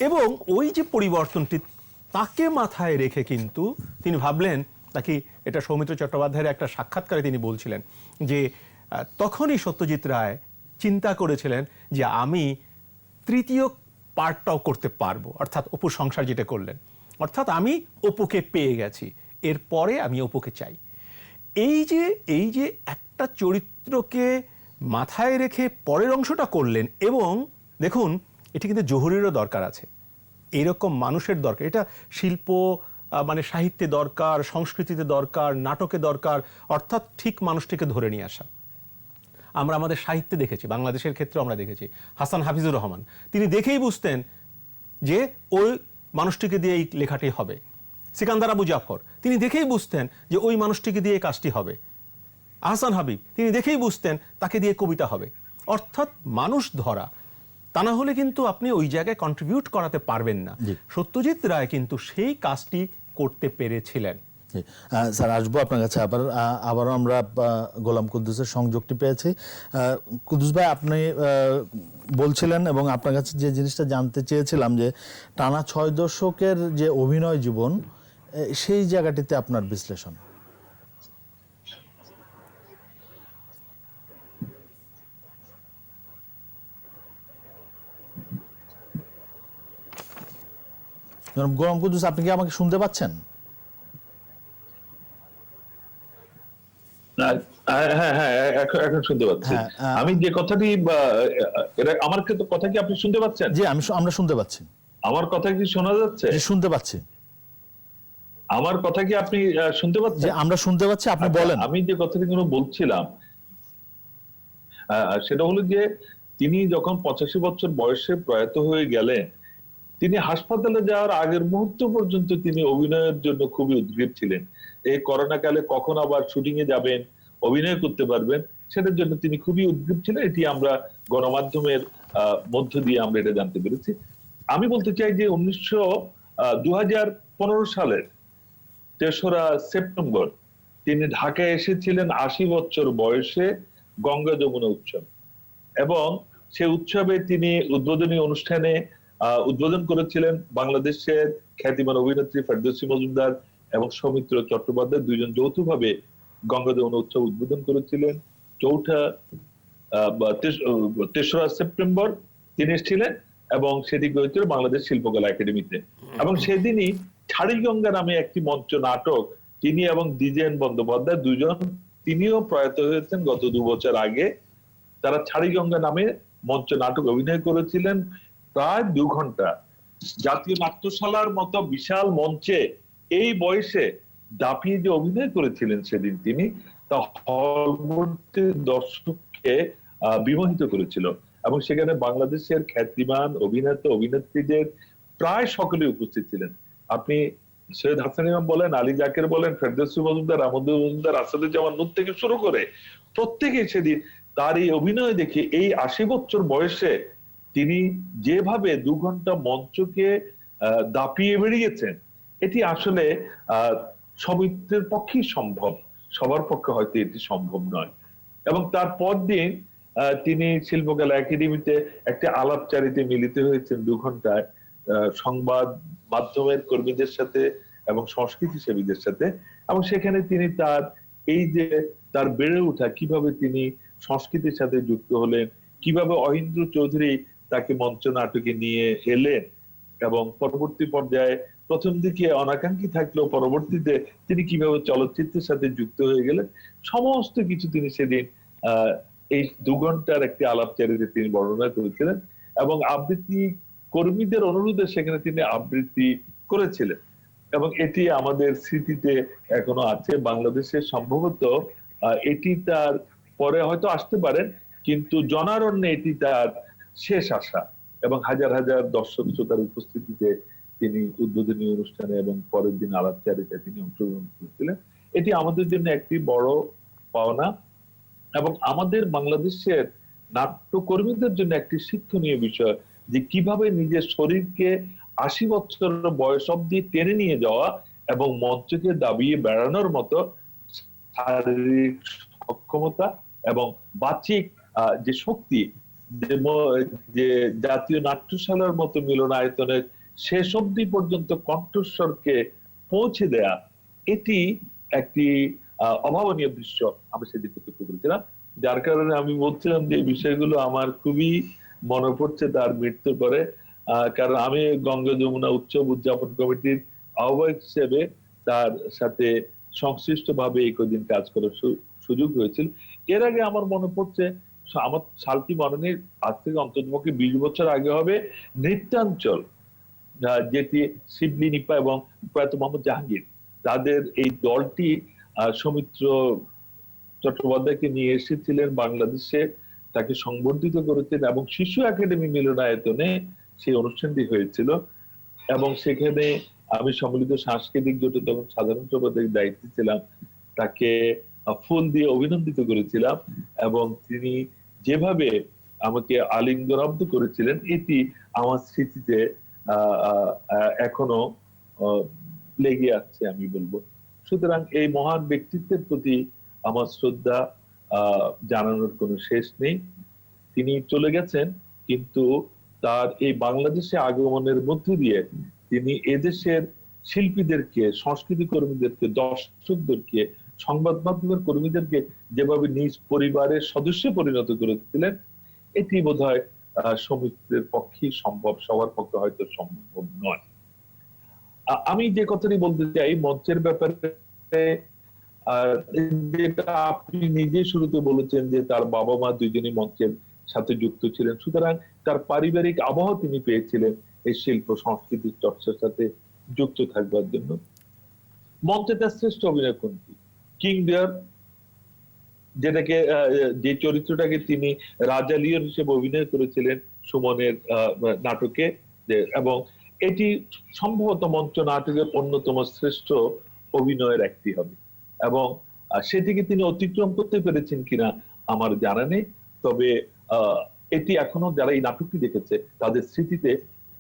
এবং ওই যে পরিবর্তনটি তাকে মাথায় রেখে কিন্তু তিনি ভাবলেন, নাকি এটা সৌমিত্র চট্টোপাধ্যায়ের একটা সাক্ষাৎকারে তিনি বলছিলেন যে তখনই সত্যজিৎ রায় চিন্তা করেছিলেন যে আমি তৃতীয় পার্টটাও করতে পারবো, অর্থাৎ অপুর সংসার যেটা করলেন, অর্থাৎ আমি অপুকে পেয়ে গেছি, এরপরে আমি অপুকে চাই। এই যে একটা চরিত্রকে মাথায় রেখে পরের অংশটা করলেন, এবং দেখুন এটি কিন্তু জহুরিরও দরকার আছে, এরকম মানুষের দরকার, এটা শিল্প মানে সাহিত্যে দরকার, সংস্কৃতিতে দরকার, নাটকে দরকার, অর্থাৎ ঠিক মানুষটিকে ধরে নিয়ে আসা। আমরা আমাদের সাহিত্যে দেখেছি, বাংলাদেশের ক্ষেত্রে আমরা দেখেছি হাসান হাফিজুর রহমান, তিনি দেখেই বুঝতেন যে ওই মানুষটিকে দিয়ে এই লেখাটি হবে। সিকান্দার আবু জাফর, তিনি দেখেই বুঝতেন যে ওই মানুষটিকে দিয়ে কাজটি হবে। আহসান হাবিব, তিনি দেখেই বুঝতেন তাকে দিয়ে কবিতা হবে। অর্থাৎ মানুষ ধরা, তা না হলে কিন্তু আপনি ওই জায়গায় কন্ট্রিবিউট করাতে পারবেন না। সত্যজিৎ রায় কিন্তু সেই কাজটি করতে পেরেছিলেন। স্যার, আসবো আপনার কাছে আবারও আমরা গোলাম কুদ্দুসের সংযোগটি পেয়েছি। কুদ্দুস ভাই, আপনি বলছিলেন এবং আপনার কাছে যে জিনিসটা জানতে চেয়েছিলাম যে টানা 6 দশকের যে অভিনয় জীবন, সেই জায়গাটিতে আপনার বিশ্লেষণ। গোলাম কুদ্দুস, আপনি কি আমাকে শুনতে পাচ্ছেন? হ্যাঁ, এখন শুনতে পাচ্ছি। আমি যে কথাটি, আমার কথা কি আপনি শুনতে পাচ্ছেন? জি, আমরা শুনতে পাচ্ছি। আমার কথা কি শোনা যাচ্ছে? শুনতে পাচ্ছি। আমার কথা কি আপনি শুনতে পাচ্ছেন? আমরা শুনতে পাচ্ছি, আপনি বলেন। আমি যে কথাটি বলছিলাম সেটা হলো যে তিনি যখন 85 বছর বয়সে প্রয়াত হয়ে গেলেন, তিনি হাসপাতালে যাওয়ার আগের মুহূর্ত পর্যন্ত তিনি অভিনয়ের জন্য খুবই উদ্গ্রীব ছিলেন। এই করোনা কালে কখন আবার শুটিং এ যাবেন, অভিনয় করতে পারবেন, সেটার জন্য তিনি খুবই উদ্গ্রীব ছিলেন। এটি আমরা গণমাধ্যমের মধ্য দিয়ে আমরা এটা জানতে পেরেছি। আমি বলতে চাই যে 2015 সালের 3রা সেপ্টেম্বর তিনি ঢাকায় এসেছিলেন 80 বছর বয়সে গঙ্গা যমুনা উৎসব, এবং সে উৎসবে তিনি উদ্বোধনী অনুষ্ঠানে উদ্বোধন করেছিলেন বাংলাদেশের খ্যাতিমান অভিনেত্রী ফেরদৌসী মজুমদার এবং সৌমিত্র চট্টোপাধ্যায়, দুইজন যৌথভাবে গঙ্গা যমুনা উৎসব উদ্বোধন করেছিলেন। 3রা সেপ্টেম্বর তিনি এসেছিলেন এবং সেটি হয়েছিল বাংলাদেশ শিল্পকলা একাডেমিতে। এবং সেদিনই ছাড়িগঙ্গা নামে একটি মঞ্চ নাটক, তিনি এবং দ্বিজেন বন্দ্যোপাধ্যায় দুজন, তিনিও প্রয়াত হয়েছেন গত 2 বছর আগে, তারা ছাড়িগঙ্গা নামে মঞ্চ নাটক অভিনয় করেছিলেন প্রায় 2 ঘন্টা। জাতীয় নাট্যশালার মতো বিশাল মঞ্চে এই বয়সে দাপিয়ে যে অভিনয় করেছিলেন সেদিন তিনি, তা হলভর্তি দর্শককে বিমোহিত করেছিল। এবং সেখানে বাংলাদেশের খ্যাতিমান অভিনেতা অভিনেত্রীদের প্রায় সকলে উপস্থিত ছিলেন। আপনি সৈয়দ হাসান ইমাম বলেন, আলী জাকের বলেন, ফেরদৌসী মজুমদার, আহমদুল মজুমদার, আসাদুজ্জামান নূর থেকে শুরু করে প্রত্যেকেই সেদিন তার এই অভিনয় দেখে, এই 80 বছর বয়সে তিনি যেভাবে 2 ঘন্টা মঞ্চকে দাপিয়ে বেরিয়েছেন, এটি আসলে সমিতির পক্ষেই সম্ভব, সবার পক্ষে হয়তো এটি সম্ভব নয়। এবং তার পরদিন তিনি শিল্পকলা একাডেমিতে একটি আলাপচারিতে মিলিত হয়েছেন 2 ঘন্টায় সংবাদ মাধ্যমের কর্মীদের সাথে এবং সংস্কৃতি সেবীদের সাথে। এবং সেখানে তিনি তার এই যে তার বেড়ে ওঠা, কিভাবে তিনি সংস্কৃতির সাথে যুক্ত হলেন, কিভাবে অহিন্দ্র চৌধুরী তাকে মঞ্চ নাটকে নিয়ে এলেন, এবং পরবর্তী পর্যায়ে প্রথম দিকে অনাকাঙ্ক্ষী থাকলেও পরবর্তীতে তিনি কিভাবে চলচ্চিত্রের সাথে যুক্ত হয়ে গেলেন, সমস্ত কিছু তিনি সেদিন এই 2 ঘন্টার একটি আলাপচারিতে তিনি বর্ণনা করেছিলেন। এবং আবৃত্তি কর্মীদের অনুরোধে সেখানে তিনি আবৃত্তি করেছিলেন, এবং এটি আমাদের স্মৃতিতে এখনো আছে। বাংলাদেশের সম্ভবত এটি তার পরে হয়তো আসতে পারেন, কিন্তু জনারণ্যে এটি তার শেষ আশা। এবং হাজার হাজার দর্শক শ্রোতার উপস্থিতিতে তিনি উদ্বোধনী অনুষ্ঠানে এবং পরের দিন আলাপচারিতায় তিনি অংশগ্রহণ করেছিলেন। এটি আমাদের জন্য একটি বড় পাওনা, এবং আমাদের বাংলাদেশের নাট্যকর্মীদের জন্য একটি শিক্ষণীয় বিষয়, যে কিভাবে নিজের শরীরকে 80 বছর বয়স অব্দি টেনে নিয়ে যাওয়া এবং মঞ্চকে দাবিয়ে বেড়ানোর মতো শারীরিক সক্ষমতা এবং বাচিক যে শক্তি, যে জাতীয় নাট্যশালার মতো মিলনায়তনের শেষ অব্দি পর্যন্ত কণ্ঠস্বরকে পৌঁছে দেয়া, এটি একটি অভাবনীয় দৃশ্য আমি সেদিন প্রত্যক্ষ করেছিলাম। যার কারণে আমি বলছিলাম যে এই বিষয়গুলো আমার খুবই মনে পড়ছে তার মৃত্যুর পরে। কারণ আমি গঙ্গা যমুনা উৎসব উদযাপন কমিটির আহ্বায়ক হিসেবে তার সাথে সংশ্লিষ্ট ভাবে এই কদিন কাজ করার সুযোগ হয়েছিল। এর আগে আমার মনে পড়ছে, আমার সালটি মনে নেই, আজ থেকে অন্ততপক্ষে 20 বছর আগে হবে, নৃত্যাঞ্চল, যেটি শিবলি নিপা এবং প্রয়াত মোহাম্মদ জাহাঙ্গীর, তাদের এই দলটি সৌমিত্র চট্টোপাধ্যায়কে নিয়ে এসেছিলেন বাংলাদেশে, তাকে সংবর্ধিত করেছেন, এবং শিশু একাডেমি মিলনায়তনে সেই অনুষ্ঠানটি হয়েছিল। এবং সেখানে আমি সম্মিলিত সাংস্কৃতিক জোটে তখন সাধারণ সম্পাদকের দায়িত্বে ছিলাম, তাকে ফুল দিয়ে অভিনন্দিত করেছিলাম, এবং তিনি যেভাবে আমাকে আলিঙ্গনাব্দ করেছিলেন, এটি আমার স্মৃতিতে এখনো লেগে আছে আমি বলবো। সুতরাং এই মহান ব্যক্তিত্বের প্রতি আমার শ্রদ্ধা জানানোর কোনো শেষ নেই। তিনি চলে গেছেন, কিন্তু তার এই বাংলাদেশে আগমনের মধ্য দিয়ে তিনি এদেশের শিল্পীদেরকে, সংস্কৃতি কর্মীদেরকে, দর্শকদেরকে, সংবাদ মাধ্যমের কর্মীদেরকে যেভাবে নিজ পরিবারের সদস্যে পরিণত করেছিলেন, এটি বোধহয় সৌমিত্রের পক্ষেই সম্ভব, সবার পক্ষে হয়তো সম্ভব নয়। আমি যে কথাটি বলতে চাই মঞ্চের ব্যাপারে, যেটা আপনি নিজে শুরুতে বলেছেন যে তার বাবা মা দুইজনই মঞ্চের সাথে যুক্ত ছিলেন, সুতরাং তার পারিবারিক আবহাওয়া তিনি পেয়েছিলেন এই শিল্প সংস্কৃতির চর্চার সাথে যুক্ত থাকবার জন্য। মঞ্চে তার শ্রেষ্ঠ অভিনয় কোনটি? কিং লিয়ার, যেটাকে যে চরিত্রটাকে তিনি রাজা লিওর হিসেবে অভিনয় করেছিলেন সুমনের নাটকে, এবং এটি সম্ভবত মঞ্চ নাটকের অন্যতম শ্রেষ্ঠ অভিনয়ের একটি হবে, এবং সেটিকে তিনি অতিক্রম করতে পেরেছেন কিনা আমার জানা নেই। তবে এটি এখনো যারা এই নাটকটি দেখেছে তাদের স্মৃতিতে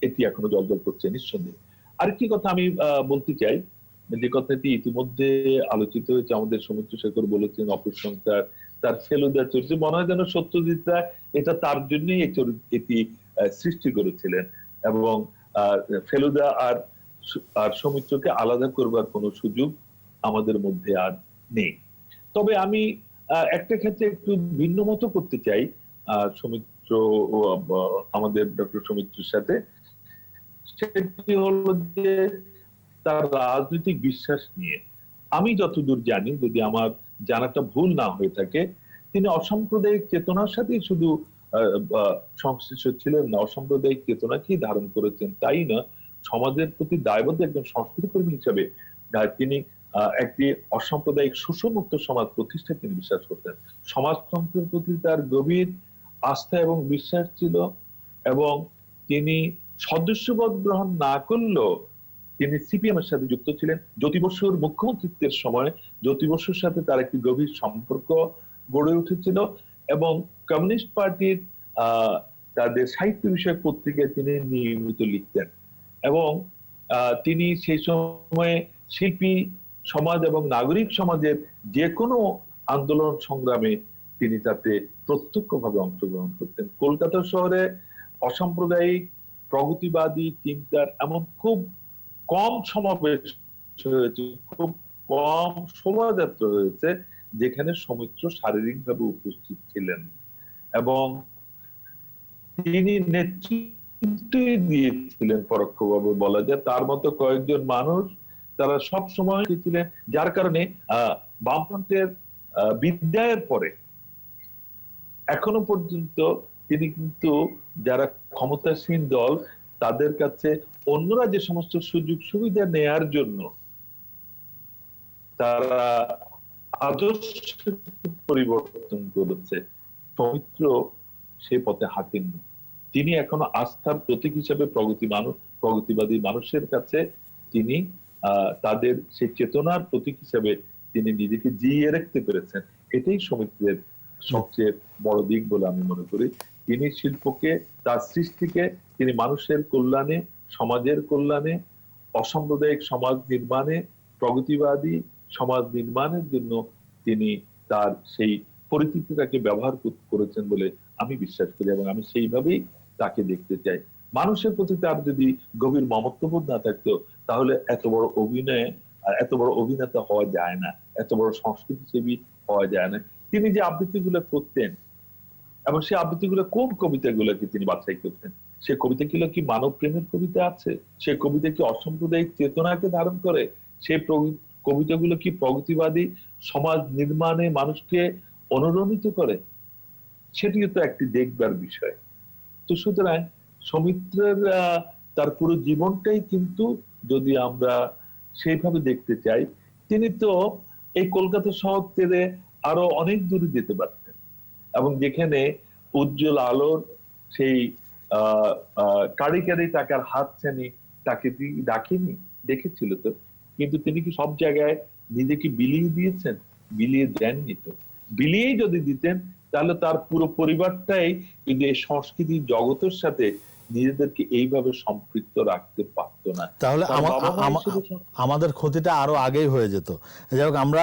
এটি এখনো জলজল করছে নিঃসন্দেহে। আরেকটি কথা আমি বলতে চাই, যে কথাটি ইতিমধ্যে আলোচিত হয়েছে, আমাদের সৌমিত্র শেখর বলেছেন অপসংখ্যার তার ফেলুদা চরিত্র, মনে হয় যেন সত্যজিৎ রায় এটা তার জন্যই এটি সৃষ্টি করেছিলেন, এবং ফেলুদা আর সৌমিত্রকে আলাদা করবার কোনো সুযোগ আমাদের মধ্যে আর নেই। তবে আমি একটা ক্ষেত্রে একটু ভিন্ন মতো করতে চাই সৌমিত্র, আমাদের ডক্টর সৌমিত্রের সাথে, সেটি হলো যে তার রাজনৈতিক বিশ্বাস নিয়ে। আমি যতদূর জানি, যদি আমার জানাটা ভুল না হয়ে থাকে, তিনি অসাম্প্রদায়িক চেতনার সাথেই শুধু সংশ্লিষ্ট ছিলেন না, অসাম্প্রদায়িক চেতনাকেই ধারণ করেছেন তাই না, সমাজের প্রতি দায়বদ্ধ একজন সংস্কৃতি কর্মী হিসাবে তিনি একটি অসাম্প্রদায়িক শোষণমুক্ত সমাজ প্রতিষ্ঠায় তিনি বিশ্বাস করতেন। সমাজতন্ত্রের প্রতি তার গভীর আস্থা এবং বিশ্বাস ছিল, এবং তিনি সদস্যপদ গ্রহণ না করলেও তিনি সিপিএম এর সাথে যুক্ত ছিলেন। জ্যোতি বসুর মুখ্যমন্ত্রীত্বের সময় জ্যোতি বসুর সাথে তার একটি গভীর সম্পর্ক গড়ে উঠেছিল এবং কমিউনিস্ট পার্টির তাদের সাহিত্য বিষয়ক পত্রিকায় তিনি নিয়মিত লিখতেন এবং তিনি সেই সময়ে শিল্পী সমাজ এবং নাগরিক সমাজের যে কোনো আন্দোলন সংগ্রামে তিনি তাতে প্রত্যক্ষভাবে অংশগ্রহণ করতেন। কলকাতা শহরে অসাম্প্রদায়িক প্রগতিবাদী চিন্তার এমন খুব কম সমাবেশ হয়েছে, খুব কম শোভাযাত্রা হয়েছে যেখানে সৌমিত্র শারীরিকভাবে উপস্থিত ছিলেন এবং তিনি নেতৃত্ব দিয়েছিলেন পরোক্ষভাবে বলা যায়। তার মতো কয়েকজন মানুষ তারা সব সময় ছিলেন, যার কারণে বামফ্রন্টের বিদায়ের পরে এখনো পর্যন্ত তিনি কিন্তু যারা ক্ষমতাসীন দল তাদের কাছে অন্যরা যে সমস্ত সুযোগ সুবিধা নেয়ার জন্য তারা আদর্শ পরিবর্তন করেছে, সৌমিত্র সে পথে হাঁটেননি। তিনি এখনো আস্থার প্রতীক হিসেবে প্রগতিবাদী মানুষের কাছে তিনি তাদের সেই চেতনার প্রতীক হিসেবে তিনি নিজেকে জিইয়ে রাখতে পেরেছেন। এটাই সৌমিত্রের সবচেয়ে বড় দিক বলে আমি মনে করি। তিনি শিল্পকে, তার সৃষ্টিকে তিনি মানুষের কল্যাণে, সমাজের কল্যাণে, অসাম্প্রদায়িক সমাজ নির্মাণে, প্রগতিবাদী সমাজ নির্মাণের জন্য তিনি তার সেই পরিচিতিটাকে ব্যবহার করেছেন বলে আমি বিশ্বাস করি এবং আমি সেইভাবেই তাকে দেখতে চাই। মানুষের প্রতি তার যদি গভীর মমত্ববোধ না থাকতো তাহলে এত বড় অভিনেতা হওয়া যায় না, এত বড় সংস্কৃতিসেবী হওয়া যায় না। তিনি যে আবৃত্তিগুলো করতেন এবং সেই আবৃত্তিগুলো কোন কবিতাগুলোকে তিনি বাছাই করতেন, সে কবিতাগুলো কি মানব প্রেমের কবিতা আছে, সে কবিতা কি অসাম্প্রদায়িক চেতনাকে ধারণ করে, সে কবিতাগুলো কি প্রগতিবাদী সমাজ নির্মাণে মানুষকে অনুরণিত করে, সেটিও তো একটি দেখবার বিষয়। তো সুতরাং সৌমিত্রের তার পুরো জীবনটাই কিন্তু যদি আমরা সেইভাবে দেখতে চাই, তিনি তো এই কলকাতা শহর ছেড়ে আরো অনেক দূরে যেতে পারতেন এবং যেখানে উজ্জ্বল আলোর সেই কারি কারি টাকার হাত ছানি তাকে ডাকেনি, দেখেছিল তো, কিন্তু তিনি কি সব জায়গায় নিজেকে বিলিয়ে দিয়েছেন? বিলিয়ে দেননি তো। বিলিয়েই যদি দিতেন তাহলে তার পুরো পরিবারটাই কিন্তু এই সংস্কৃতি জগতের সাথে নিজেদেরকে এইভাবে সম্পৃক্ত রাখতে পারতো না। তাহলে আমাদের ক্ষতিটা আরো আগেই হয়ে যেত। যাই হোক, আমরা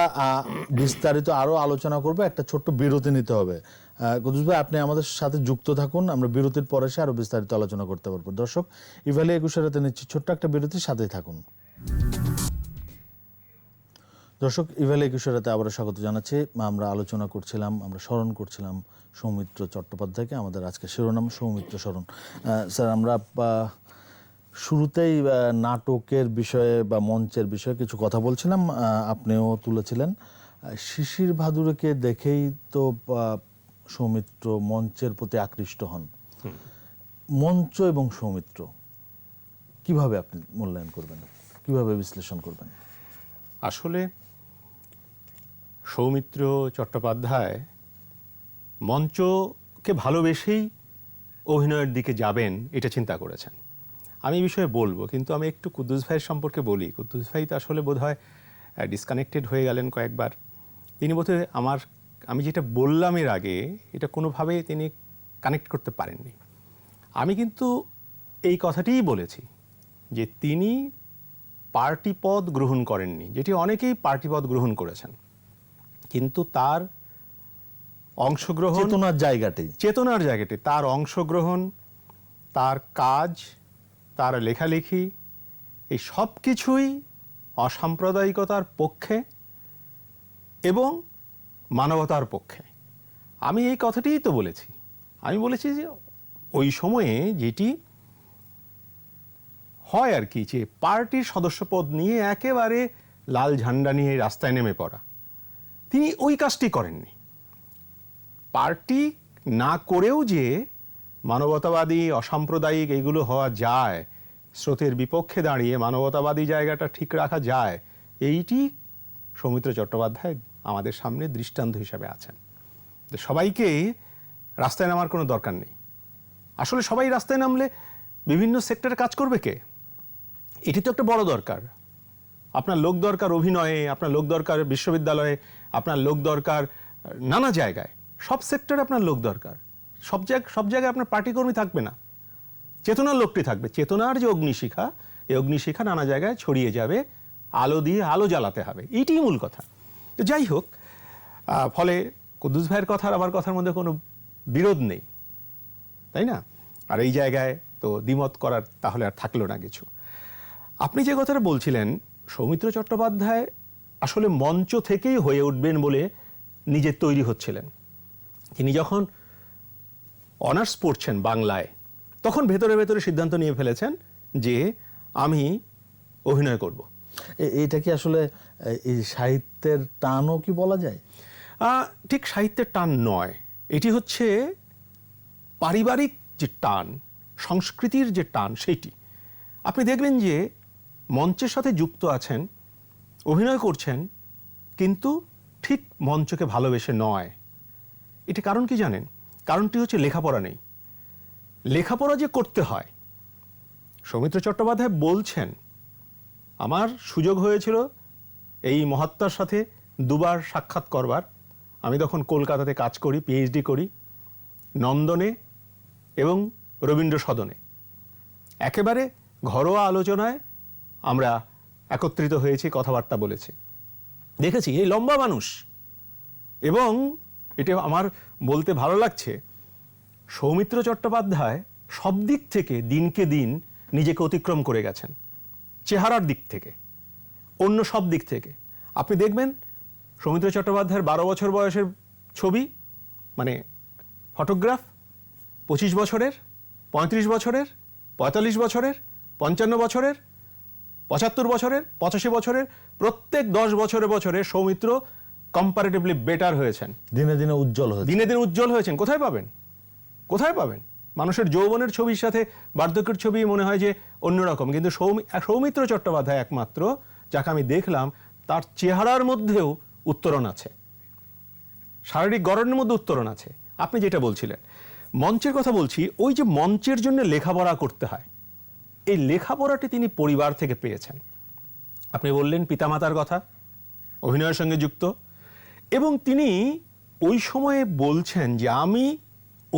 বিস্তারিত আরো আলোচনা করব, একটা ছোট্ট বিরতি নিতে হবে। কুদ্দুস ভাই, আপনি আমাদের সাথে যুক্ত থাকুন, আমরা বিরতির পরে এসে আরো বিস্তারিত আলোচনা করতে পারবো। দর্শক, ইভ্যালি 21 রাতে নিচ্ছি ছোট্ট একটা বিরতির সাথেই থাকুন। দর্শক, ইভ্যালি 21 রাতে আবার স্বাগত জানাচ্ছি। আমরা আলোচনা করছিলাম, আমরা স্মরণ করছিলাম সৌমিত্র চট্টোপাধ্যায়কে। আমাদের আজকে শিরোনাম সৌমিত্র স্মরণ। স্যার, আমরা শুরুতেই নাটকের বিষয়ে বা মঞ্চের বিষয়ে কিছু কথা বলছিলাম, আপনিও তুলেছিলেন। শিশির ভাদুড়িকে দেখেই তো সৌমিত্র মঞ্চের প্রতি আকৃষ্ট হন। মঞ্চ এবং সৌমিত্র কিভাবে আপনি মূল্যায়ন করবেন, কিভাবে বিশ্লেষণ করবেন? আসলে সৌমিত্র চট্টোপাধ্যায় মঞ্চকে ভালোবেসেই অভিনয়ের দিকে যাবেন এটা চিন্তা করেছেন। আমি এই বিষয়ে বলবো, কিন্তু আমি একটু কুদ্দুস ভাইয়ের সম্পর্কে বলি। কুদ্দুস ভাই তো আসলে বোধহয় ডিসকানেক্টেড হয়ে গেলেন কয়েকবার। তিনি বোধহয় আমি যেটা বললাম এর আগে, এটা কোনোভাবেই তিনি কানেক্ট করতে পারেননি। আমি কিন্তু এই কথাটিই বলেছি যে তিনি পার্টি পদ গ্রহণ করেননি, যেটি অনেকেই পার্টি পদ গ্রহণ করেছেন, কিন্তু তার অংশগ্রহণ চেতনার জায়গাটি, তার অংশগ্রহণ, তার কাজ, তার লেখালেখি, এই সব কিছুই অসাম্প্রদায়িকতার পক্ষে এবং মানবতার পক্ষে। আমি এই কথাটিই তো বলেছি। আমি বলেছি যে ওই সময়ে যেটি হয় আর কি, যে পার্টির সদস্যপদ নিয়ে একেবারে লাল ঝান্ডা নিয়ে রাস্তায় নেমে পড়া, তিনি ওই কাজটি করেননি। পার্টি না করেও যে মানবতাবাদী অসাম্প্রদায়িক এইগুলো হওয়া যায়, স্রোতের বিপক্ষে দাঁড়িয়ে মানবতাবাদী জায়গাটা ঠিক রাখা যায়, এইটি সৌমিত্র চট্টোপাধ্যায় আমাদের সামনে দৃষ্টান্ত হিসাবে আছেন। সবাইকে রাস্তায় নামার কোনো দরকার নেই। আসলে সবাই রাস্তায় নামলে বিভিন্ন সেক্টরে কাজ করবে কে? এটি তো একটা বড় দরকার। আপনার লোক দরকার অভিনয়ে, আপনার লোক দরকার বিশ্ববিদ্যালয়ে, আপনার লোক দরকার নানা জায়গায়, সব সেক্টরে আপনার লোক দরকার। সব জায়গায় আপনার পার্টিকর্মী থাকবে না, চেতনার লোকটি থাকবে। চেতনার যে অগ্নিশিখা, এই অগ্নিশিখা নানা জায়গায় ছড়িয়ে যাবে, আলো দিয়ে আলো জ্বালাতে হবে, এইটিই মূল কথা। তো যাই হোক, ফলে কুদ্দুস ভাইয়ের কথা আর আমার কথার মধ্যে কোনো বিরোধ নেই, তাই না? আর এই জায়গায় তো দ্বিমত করার তাহলে আর থাকলো না কিছু। আপনি যে কথাটা বলছিলেন, সৌমিত্র চট্টোপাধ্যায় আসলে মঞ্চ থেকেই হয়ে উঠবেন বলে নিজে তৈরি হচ্ছিলেন। তিনি যখন অনার্স পড়ছেন বাংলায়, তখন ভেতরে ভেতরে সিদ্ধান্ত নিয়ে ফেলেছেন যে আমি অভিনয় করব। এটা কি আসলে এই সাহিত্যের টানও কি বলা যায়? ঠিক সাহিত্যের টান নয়, এটি হচ্ছে পারিবারিক যে টান, সংস্কৃতির যে টান, সেইটি। আপনি দেখবেন যে মঞ্চের সাথে যুক্ত আছেন, অভিনয় করছেন, কিন্তু ঠিক মঞ্চকে ভালোবেসে নয়। এটি কারণ কি জানেন? কারণটি হচ্ছে লেখাপড়া নেই। লেখাপড়া যে করতে হয়, সৌমিত্র চট্টোপাধ্যায় বলছেন, আমার সুযোগ হয়েছিল এই মহাত্মার সাথে দুবার সাক্ষাৎ করবার। আমি তখন কলকাতাতে কাজ করি, পিএইচডি করি, নন্দনে এবং রবীন্দ্র সদনে। একেবারে ঘরোয়া আলোচনায় আমরা একত্রিত হয়েছি, কথাবার্তা বলেছি, দেখেছি এই লম্বা মানুষ। এবং এটা আমার বলতে ভালো লাগছে, সৌমিত্র চট্টোপাধ্যায় সব দিক থেকে দিনকে দিন নিজেকে অতিক্রম করে গেছেন। চেহারার দিক থেকে, অন্য সব দিক থেকে। আপনি দেখবেন সৌমিত্র চট্টোপাধ্যায়ের 12 বছর বয়সের ছবি, মানে ফটোগ্রাফ, 25 বছরের, 35 বছরের, 45 বছরের, 55 বছরের, 75 বছরের, 85 বছরের, প্রত্যেক 10 বছরে বছরে সৌমিত্র কম্পারেটিভলি বেটার হয়েছেন, দিনে দিনে উজ্জ্বল হয়েছে। দিনে দিনে উজ্জ্বল হয়েছেন। কোথায় পাবেন? কোথায় পাবেন? মানুষের যৌবনের ছবির সাথে বার্ধক্যের ছবি মনে হয় যে অন্যরকম, কিন্তু সৌমিত্র চট্টোপাধ্যায় একমাত্র যাকে আমি দেখলাম তার চেহারার মধ্যেও উত্তরণ আছে, শারীরিক গড়নের মধ্যে উত্তরণ আছে। আপনি যেটা বলছিলেন মঞ্চের কথা বলছি, ওই যে মঞ্চের জন্য লেখাপড়া করতে হয়, এই লেখাপড়াটি তিনি পরিবার থেকে পেয়েছেন। আপনি বললেন পিতামাতার কথা, অভিনয়ের সঙ্গে যুক্ত, এবং তিনি ওই সময়ে বলছেন যে আমি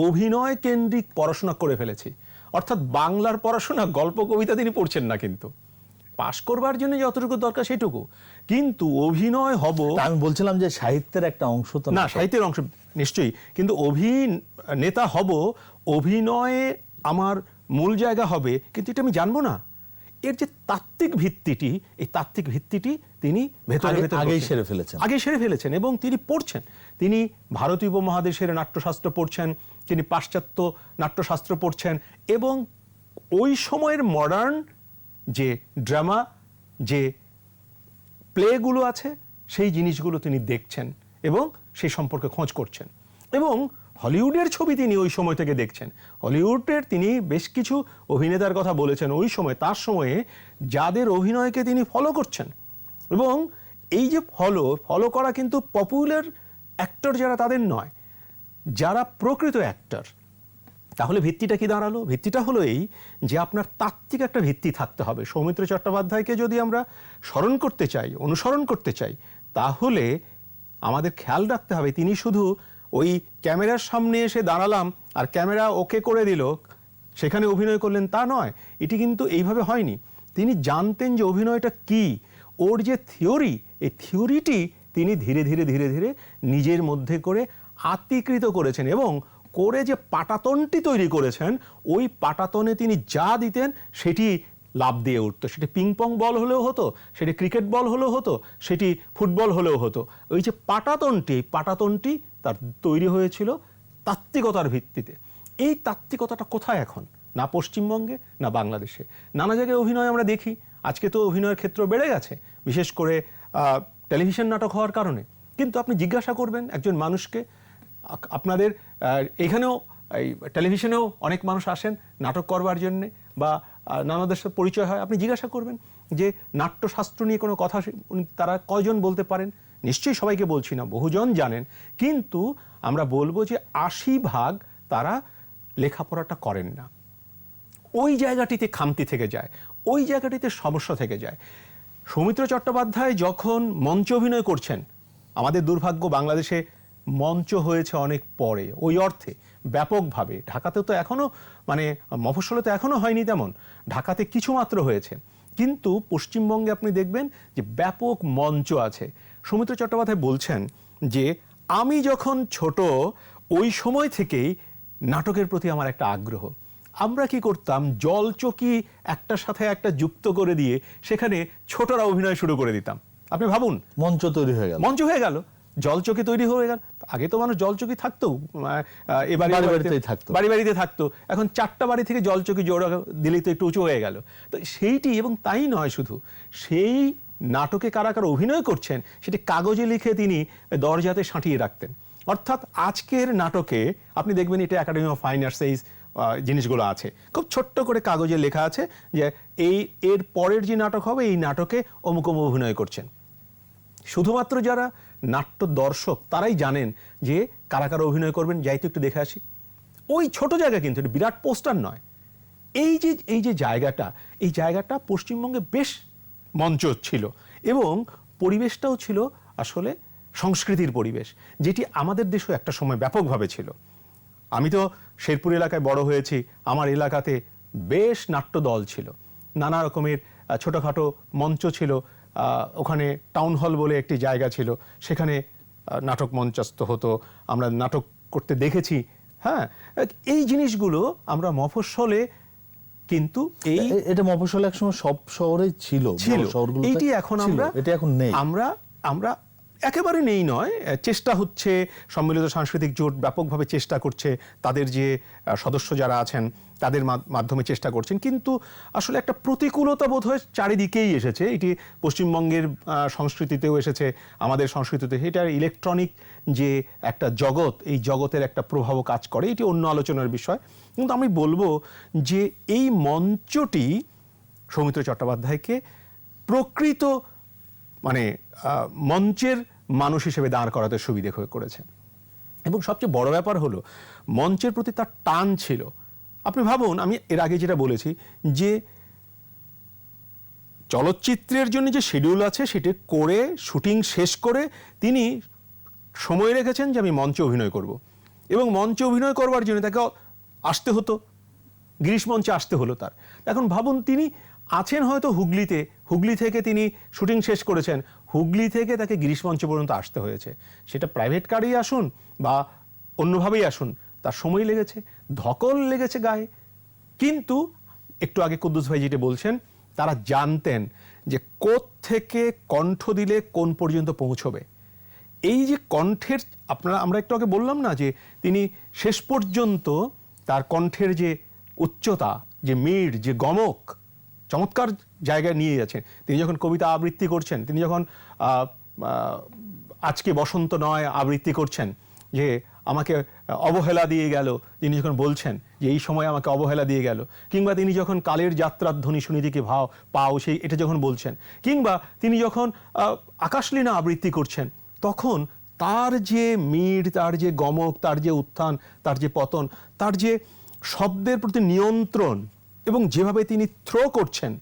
অভিনয় কেন্দ্রিক পড়াশোনা করে ফেলেছি। অর্থাৎ বাংলার পড়াশোনা, গল্প কবিতা তিনি পড়ছেন না, কিন্তু পাশ করবার জন্য যতটুকু দরকার সেটুকু, কিন্তু অভিনয় হব। আমি বলছিলাম যে সাহিত্যের একটা অংশ তো না, সাহিত্যের অংশ নিশ্চয়ই, কিন্তু অভিনেতা হব, অভিনয়ে আমার মূল জায়গা হবে, কিন্তু এটা আমি জানবো না। এর যে তাত্ত্বিক ভিত্তিটি, এই তাত্ত্বিক ভিত্তিটি তিনি ভেতরে ভেতরে আগেই সেরে ফেলেছেন এবং তিনি পড়ছেন। তিনি ভারতীয় উপমহাদেশের নাট্যশাস্ত্র পড়ছেন, তিনি পাশ্চাত্য নাট্যশাস্ত্র পড়ছেন, এবং ওই সময়ের মডার্ন যে ড্রামা, যে প্লেগুলো আছে, সেই জিনিসগুলো তিনি দেখছেন এবং সেই সম্পর্কে খোঁজ করছেন। এবং হলিউডের ছবি তিনি ওই সময় থেকে দেখছেন। হলিউডের তিনি বেশ কিছু অভিনেতার কথা বলেছেন ওই সময়, তার সময়ে যাদের অভিনয়কে তিনি ফলো করছেন। এবং এই যে ফলো করা কিন্তু পপুলার অ্যাক্টর যারা, তাদের নয়, যারা প্রকৃত অ্যাক্টর। তাহলে ভিত্তিটা কি দাঁড়ালো? ভিত্তিটা হলো এই যে আপনার তাত্ত্বিক একটা ভিত্তি থাকতে হবে। সৌমিত্র চট্টোপাধ্যায়কে যদি আমরা স্মরণ করতে চাই, অনুসরণ করতে চাই, তাহলে আমাদের খেয়াল রাখতে হবে তিনি শুধু ওই ক্যামেরার সামনে এসে দাঁড়ালাম আর ক্যামেরা ওকে করে দিল, সেখানে অভিনয় করলেন, তা নয়। এটি কিন্তু এইভাবে হয়নি। তিনি জানতেন যে অভিনয়টা কি, ওর যে থিওরি, এই থিওরিটি তিনি ধীরে ধীরে ধীরে ধীরে নিজের মধ্যে করে আত্মীকৃত করেছেন, এবং করে যে পাটাতনটি তৈরি করেছেন, ওই পাটাতনে তিনি যা দিতেন সেটি লাভ দিয়ে উঠতো। সেটি পিংপং বল হলেও হতো, সেটি ক্রিকেট বল হলেও হতো, সেটি ফুটবল হলেও হতো। ওই যে পাটাতনটি তার তৈরি হয়েছিল তাত্ত্বিকতার ভিত্তিতে। এই তাত্ত্বিকতাটা কোথায় এখন? না পশ্চিমবঙ্গে, না বাংলাদেশে। নানা জায়গায় অভিনয় আমরা দেখি। আজকে তো অভিনয়ের ক্ষেত্র বেড়ে গেছে, বিশেষ করে টেলিভিশন নাটক হওয়ার কারণে। কিন্তু আপনি জিজ্ঞাসা করবেন একজন মানুষকে, আপনাদের এখানেও এই টেলিভিশনেও অনেক মানুষ আসেন নাটক করবার জন্যে, বা নানাদের সাথে পরিচয় হয়, আপনি জিজ্ঞাসা করবেন যে নাট্যশাস্ত্র নিয়ে কোনো কথা তারা কয়জন বলতে পারেন? নিশ্চয়ই সবাইকে বলছি না, বহুজন জানেন, কিন্তু আমরা বলবো যে 80% তারা লেখাপড়াটা করেন না। ওই জায়গাটিতে খামতি থেকে যায়, ওই জায়গাটিতে সমস্যা থেকে যায়। সৌমিত্র চট্টোপাধ্যায় যখন মঞ্চ অভিনয় করছেন, আমাদের দুর্ভাগ্য বাংলাদেশে মঞ্চ হয়েছে অনেক পরে, ওই অর্থে ব্যাপকভাবে। ঢাকাতে তো এখনো মানে মফস্বলে তো এখনো হয়নি তেমন, ঢাকাতে কিছু মাত্র হয়েছে, কিন্তু পশ্চিমবঙ্গে আপনি দেখবেন যে ব্যাপক মঞ্চ আছে। সৌমিত্র চট্টোপাধ্যায় বলছেন যে আমি যখন ছোট ওই সময় থেকেই নাটকের প্রতি আমার একটা আগ্রহ। আমরা কি করতাম, জলচকি একটার সাথে একটা যুক্ত করে দিয়ে সেখানে ছোটরা অভিনয় শুরু করে দিতাম। আপনি ভাবুন, মঞ্চ তৈরি হয়ে গেল, মঞ্চ হয়ে গেল, জলচকি তৈরি হয়ে গেল। আগে তো মানুষ জলচকি থাকতো, বাড়ি বাড়িতে থাকতো, এখন 4টা বাড়ি থেকে জলচকি জোড়া দিলেই তো একটু উঁচু হয়ে গেল। তো সেইটি, এবং তাই নয় শুধু, সেই নাটকে কারা কারা অভিনয় করছেন সেটি কাগজে লিখে তিনি দরজাতে সাঁটিয়ে রাখতেন। অর্থাৎ আজকের নাটকে আপনি দেখবেন এটা একাডেমি অফ ফাইন আর্টস এই জিনিসগুলো আছে, খুব ছোট্ট করে কাগজে লেখা আছে যে এর পরের যে নাটক হবে এই নাটকে অমুক অমুক অভিনয় করছেন। শুধুমাত্র যারা নাট্য দর্শক তারাই জানেন যে কারা কারা অভিনয় করবেন, যাই তো একটু দেখে আসি। ওই ছোট জায়গা, কিন্তু এটা বিরাট পোস্টার নয়। এই যে জায়গাটা, এই জায়গাটা পশ্চিমবঙ্গে বেশ মঞ্চ ছিল, এবং পরিবেশটাও ছিল আসলে সংস্কৃতির পরিবেশ, যেটি আমাদের দেশেও একটা সময় ব্যাপকভাবে ছিল। আমি তো শেরপুর এলাকায় বড় হয়েছি, আমার এলাকাতে বেশ নাট্য দল ছিল, নানা রকমের ছোটোখাটো মঞ্চ ছিল। ওখানে টাউন হল বলে একটি জায়গা ছিল, সেখানে নাটক মঞ্চস্থ হতো, আমরা নাটক করতে দেখেছি। হ্যাঁ, এই জিনিসগুলো আমরা মফস্বলে, কিন্তু এটা মফস্বলে একসময় সব শহরেই ছিল, এইটি এখন এটা এখন নেই। আমরা একেবারে নেই নয়, চেষ্টা হচ্ছে, সম্মিলিত সাংস্কৃতিক জোট ব্যাপকভাবে চেষ্টা করছে, তাদের যে সদস্য যারা আছেন তাদের মাধ্যমে চেষ্টা করছেন, কিন্তু আসলে একটা প্রতিকূলতা বোধ হয় চারিদিকেই এসেছে। এটি পশ্চিমবঙ্গের সংস্কৃতিতেও এসেছে, আমাদের সংস্কৃতিতে। এটা ইলেকট্রনিক যে একটা জগৎ, এই জগতের একটা প্রভাবও কাজ করে, এটি অন্য আলোচনার বিষয়। কিন্তু আমি বলবো যে এই মঞ্চটি সৌমিত্র চট্টোপাধ্যায়কে প্রকৃত মানে মঞ্চের মানুষ হিসেবে দাঁড় করাতে সুবিধে করেছে। এবং সবচেয়ে বড় ব্যাপার হলো মঞ্চের প্রতি তার টান ছিল। আপনি ভাবুন, আমি এর আগে যেটা বলেছি যে চলচ্চিত্রের জন্য যে শিডিউল আছে সেটি করে, শুটিং শেষ করে তিনি সময় রেখেছেন যে আমি মঞ্চে অভিনয় করব, এবং মঞ্চে অভিনয় করবার জন্য তাকে আসতে হতো, গিরিশ মঞ্চে আসতে হলো তার। এখন ভাবুন, তিনি আছেন হয়তো হুগলিতে, হুগলি থেকে তিনি শুটিং শেষ করেছেন, হুগলি থেকে তাকে গিরিশ মঞ্চ পর্যন্ত আসতে হয়েছে। সেটা প্রাইভেট কারেই আসুন বা অন্যভাবেই আসুন, তার সময় লেগেছে, ধকল লেগেছে গায়ে। কিন্তু একটু আগে কুদ্দুস ভাই যেটা বলছেন, তারা জানতেন যে কোত্থেকে কণ্ঠ দিলে কোন পর্যন্ত পৌঁছবে। এই যে কণ্ঠের, আমরা একটু আগে বললাম না যে তিনি শেষ পর্যন্ত তার কণ্ঠের যে উচ্চতা, যে মিড়, যে গমক, চমৎকার জায়গায় নিয়ে যাচ্ছেন। তিনি যখন কবিতা আবৃত্তি করছেন, তিনি যখন আজকে বসন্ত নয় আবৃত্তি করছেন, যে আমাকে অবহেলা দিয়ে গেল, তিনি যখন বলছেন যে এই সময় আমাকে অবহেলা দিয়ে গেল, কিংবা তিনি যখন কালের যাত্রার ধ্বনি শুনিদিকে পাও সেই এটা যখন বলছেন, কিংবা তিনি যখন আকাশলীনা আবৃত্তি করছেন, তখন তার যে মিড়, তার যে গমক, তার যে উত্থান, তার যে পতন, তার যে শব্দের প্রতি নিয়ন্ত্রণ, এবং যেভাবে তিনি থ্রো করছেন,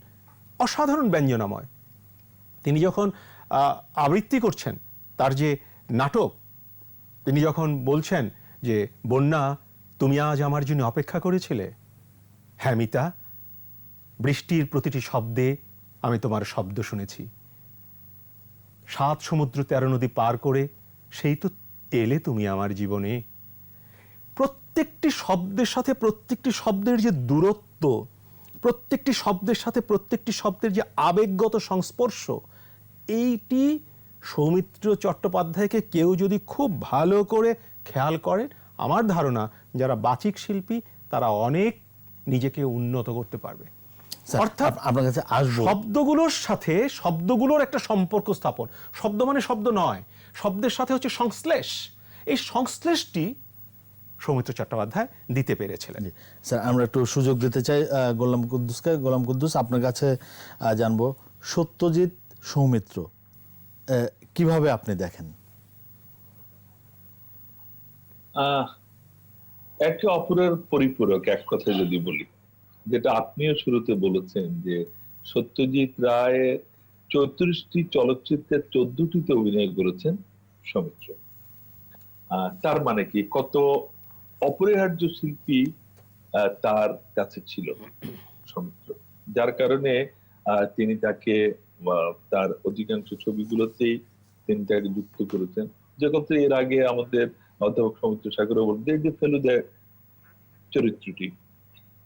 অসাধারণ ব্যঞ্জনাময়। তিনি যখন আবৃত্তি করছেন তার যে নাটক, তিনি যখন বলছেন যে বন্যা তুমি আজ আমার জন্য অপেক্ষা করেছিলে, হ্যাঁ মিতা, বৃষ্টির প্রতিটি শব্দে আমি তোমার শব্দ শুনেছি, 7 সমুদ্র 13 নদী পার করে সেই তো এলে তুমি আমার জীবনে। প্রত্যেকটি শব্দের সাথে প্রত্যেকটি শব্দের যে দূরত্ব, প্রত্যেকটি শব্দের সাথে প্রত্যেকটি শব্দের যে আবেগগত সংস্পর্শ, এইটি সৌমিত্র চট্টোপাধ্যায়কে কেউ যদি খুব ভালো করে খেয়াল করেন, আমার ধারণা যারা বাচিক শিল্পী তারা অনেক নিজেকে উন্নত করতে পারবে। অর্থাৎ আপনার কাছে আসবো, শব্দগুলোর সাথে শব্দগুলোর একটা সম্পর্ক স্থাপন। শব্দ মানে শব্দ নয়, শব্দের সাথে হচ্ছে সংশ্লেষ। এই সংশ্লেষটি সৌমিত্র চট্টোপাধ্যায় দিতে পেরেছিলেন। স্যার, আমরা একটু সুযোগ দিতে চাই গোলাম কুদ্দুসকে। গোলাম কুদ্দুস, আপনার কাছে জানবো, সত্যজিৎ সৌমিত্র কিভাবে আপনি দেখেন? একে অপরের পরিপূরক, এক কথায় যদি বলি। যেটা আপনিও শুরুতে বলেছেন যে সত্যজিৎ রায় 34টি চলচ্চিত্রে 14টিতে অভিনয় করেছেন সৌমিত্র। তার মানে কি কত অপরিহার্য শিল্পী তার কাছে ছিল সৌমিত্র, যার কারণে তিনি তাকে তার অধিকাংশ ছবিগুলোতেই তিনি তাকে যুক্ত করেছেন। যে কথা এর আগে আমাদের অধ্যাপক সৌমিত্র সাগরও বলতেন যে ফেলুদা চরিত্রটি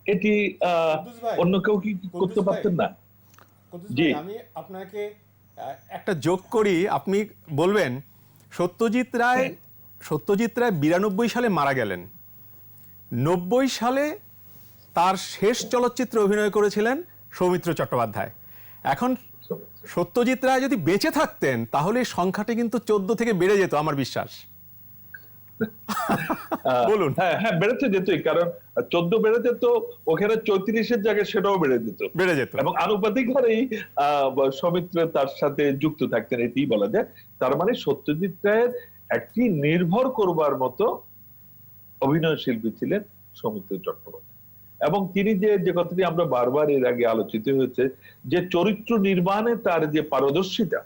এটি কুদ্দুস ভাই, অন্য কেউ কি কুদ্দুস করতে ভাই, পারতেন না? কুদ্দুস জি। ভাই, আমি আপনাকে একটা যোগ করি, আপনি বলবেন সত্যজিৎ রায় 92 সালে মারা গেলেন। 90 সালে তার শেষ চলচ্চিত্রে অভিনয় করেছিলেন সৌমিত্র চট্টোপাধ্যায়। এখন সত্যজিৎ রায় যদি বেঁচে থাকতেন তাহলে এই সংখ্যাটি কিন্তু 14 থেকে বেড়ে যেত আমার বিশ্বাস। বলুন। হ্যাঁ হ্যাঁ, বেড়েছে যেতই, কারণ 14 বেড়ে যেত, ওখানে 34-এর জায়গায় সেটাও বেড়ে যেত এবং আনুপাতিক হারেই সৌমিত্র তার সাথে যুক্ত থাকতেন, এটি বলা যায়। তার মানে সত্যজিৎ রায়ের একটি নির্ভর করবার মতো অভিনয় শিল্পী ছিলেন সৌমিত্র চট্টোপাধ্যায়। এবং তিনি যে কথাটি আমরা বারবার এর আগে আলোচিত হয়েছে, যে চরিত্র নির্মাণে তার যে পারদর্শিতা,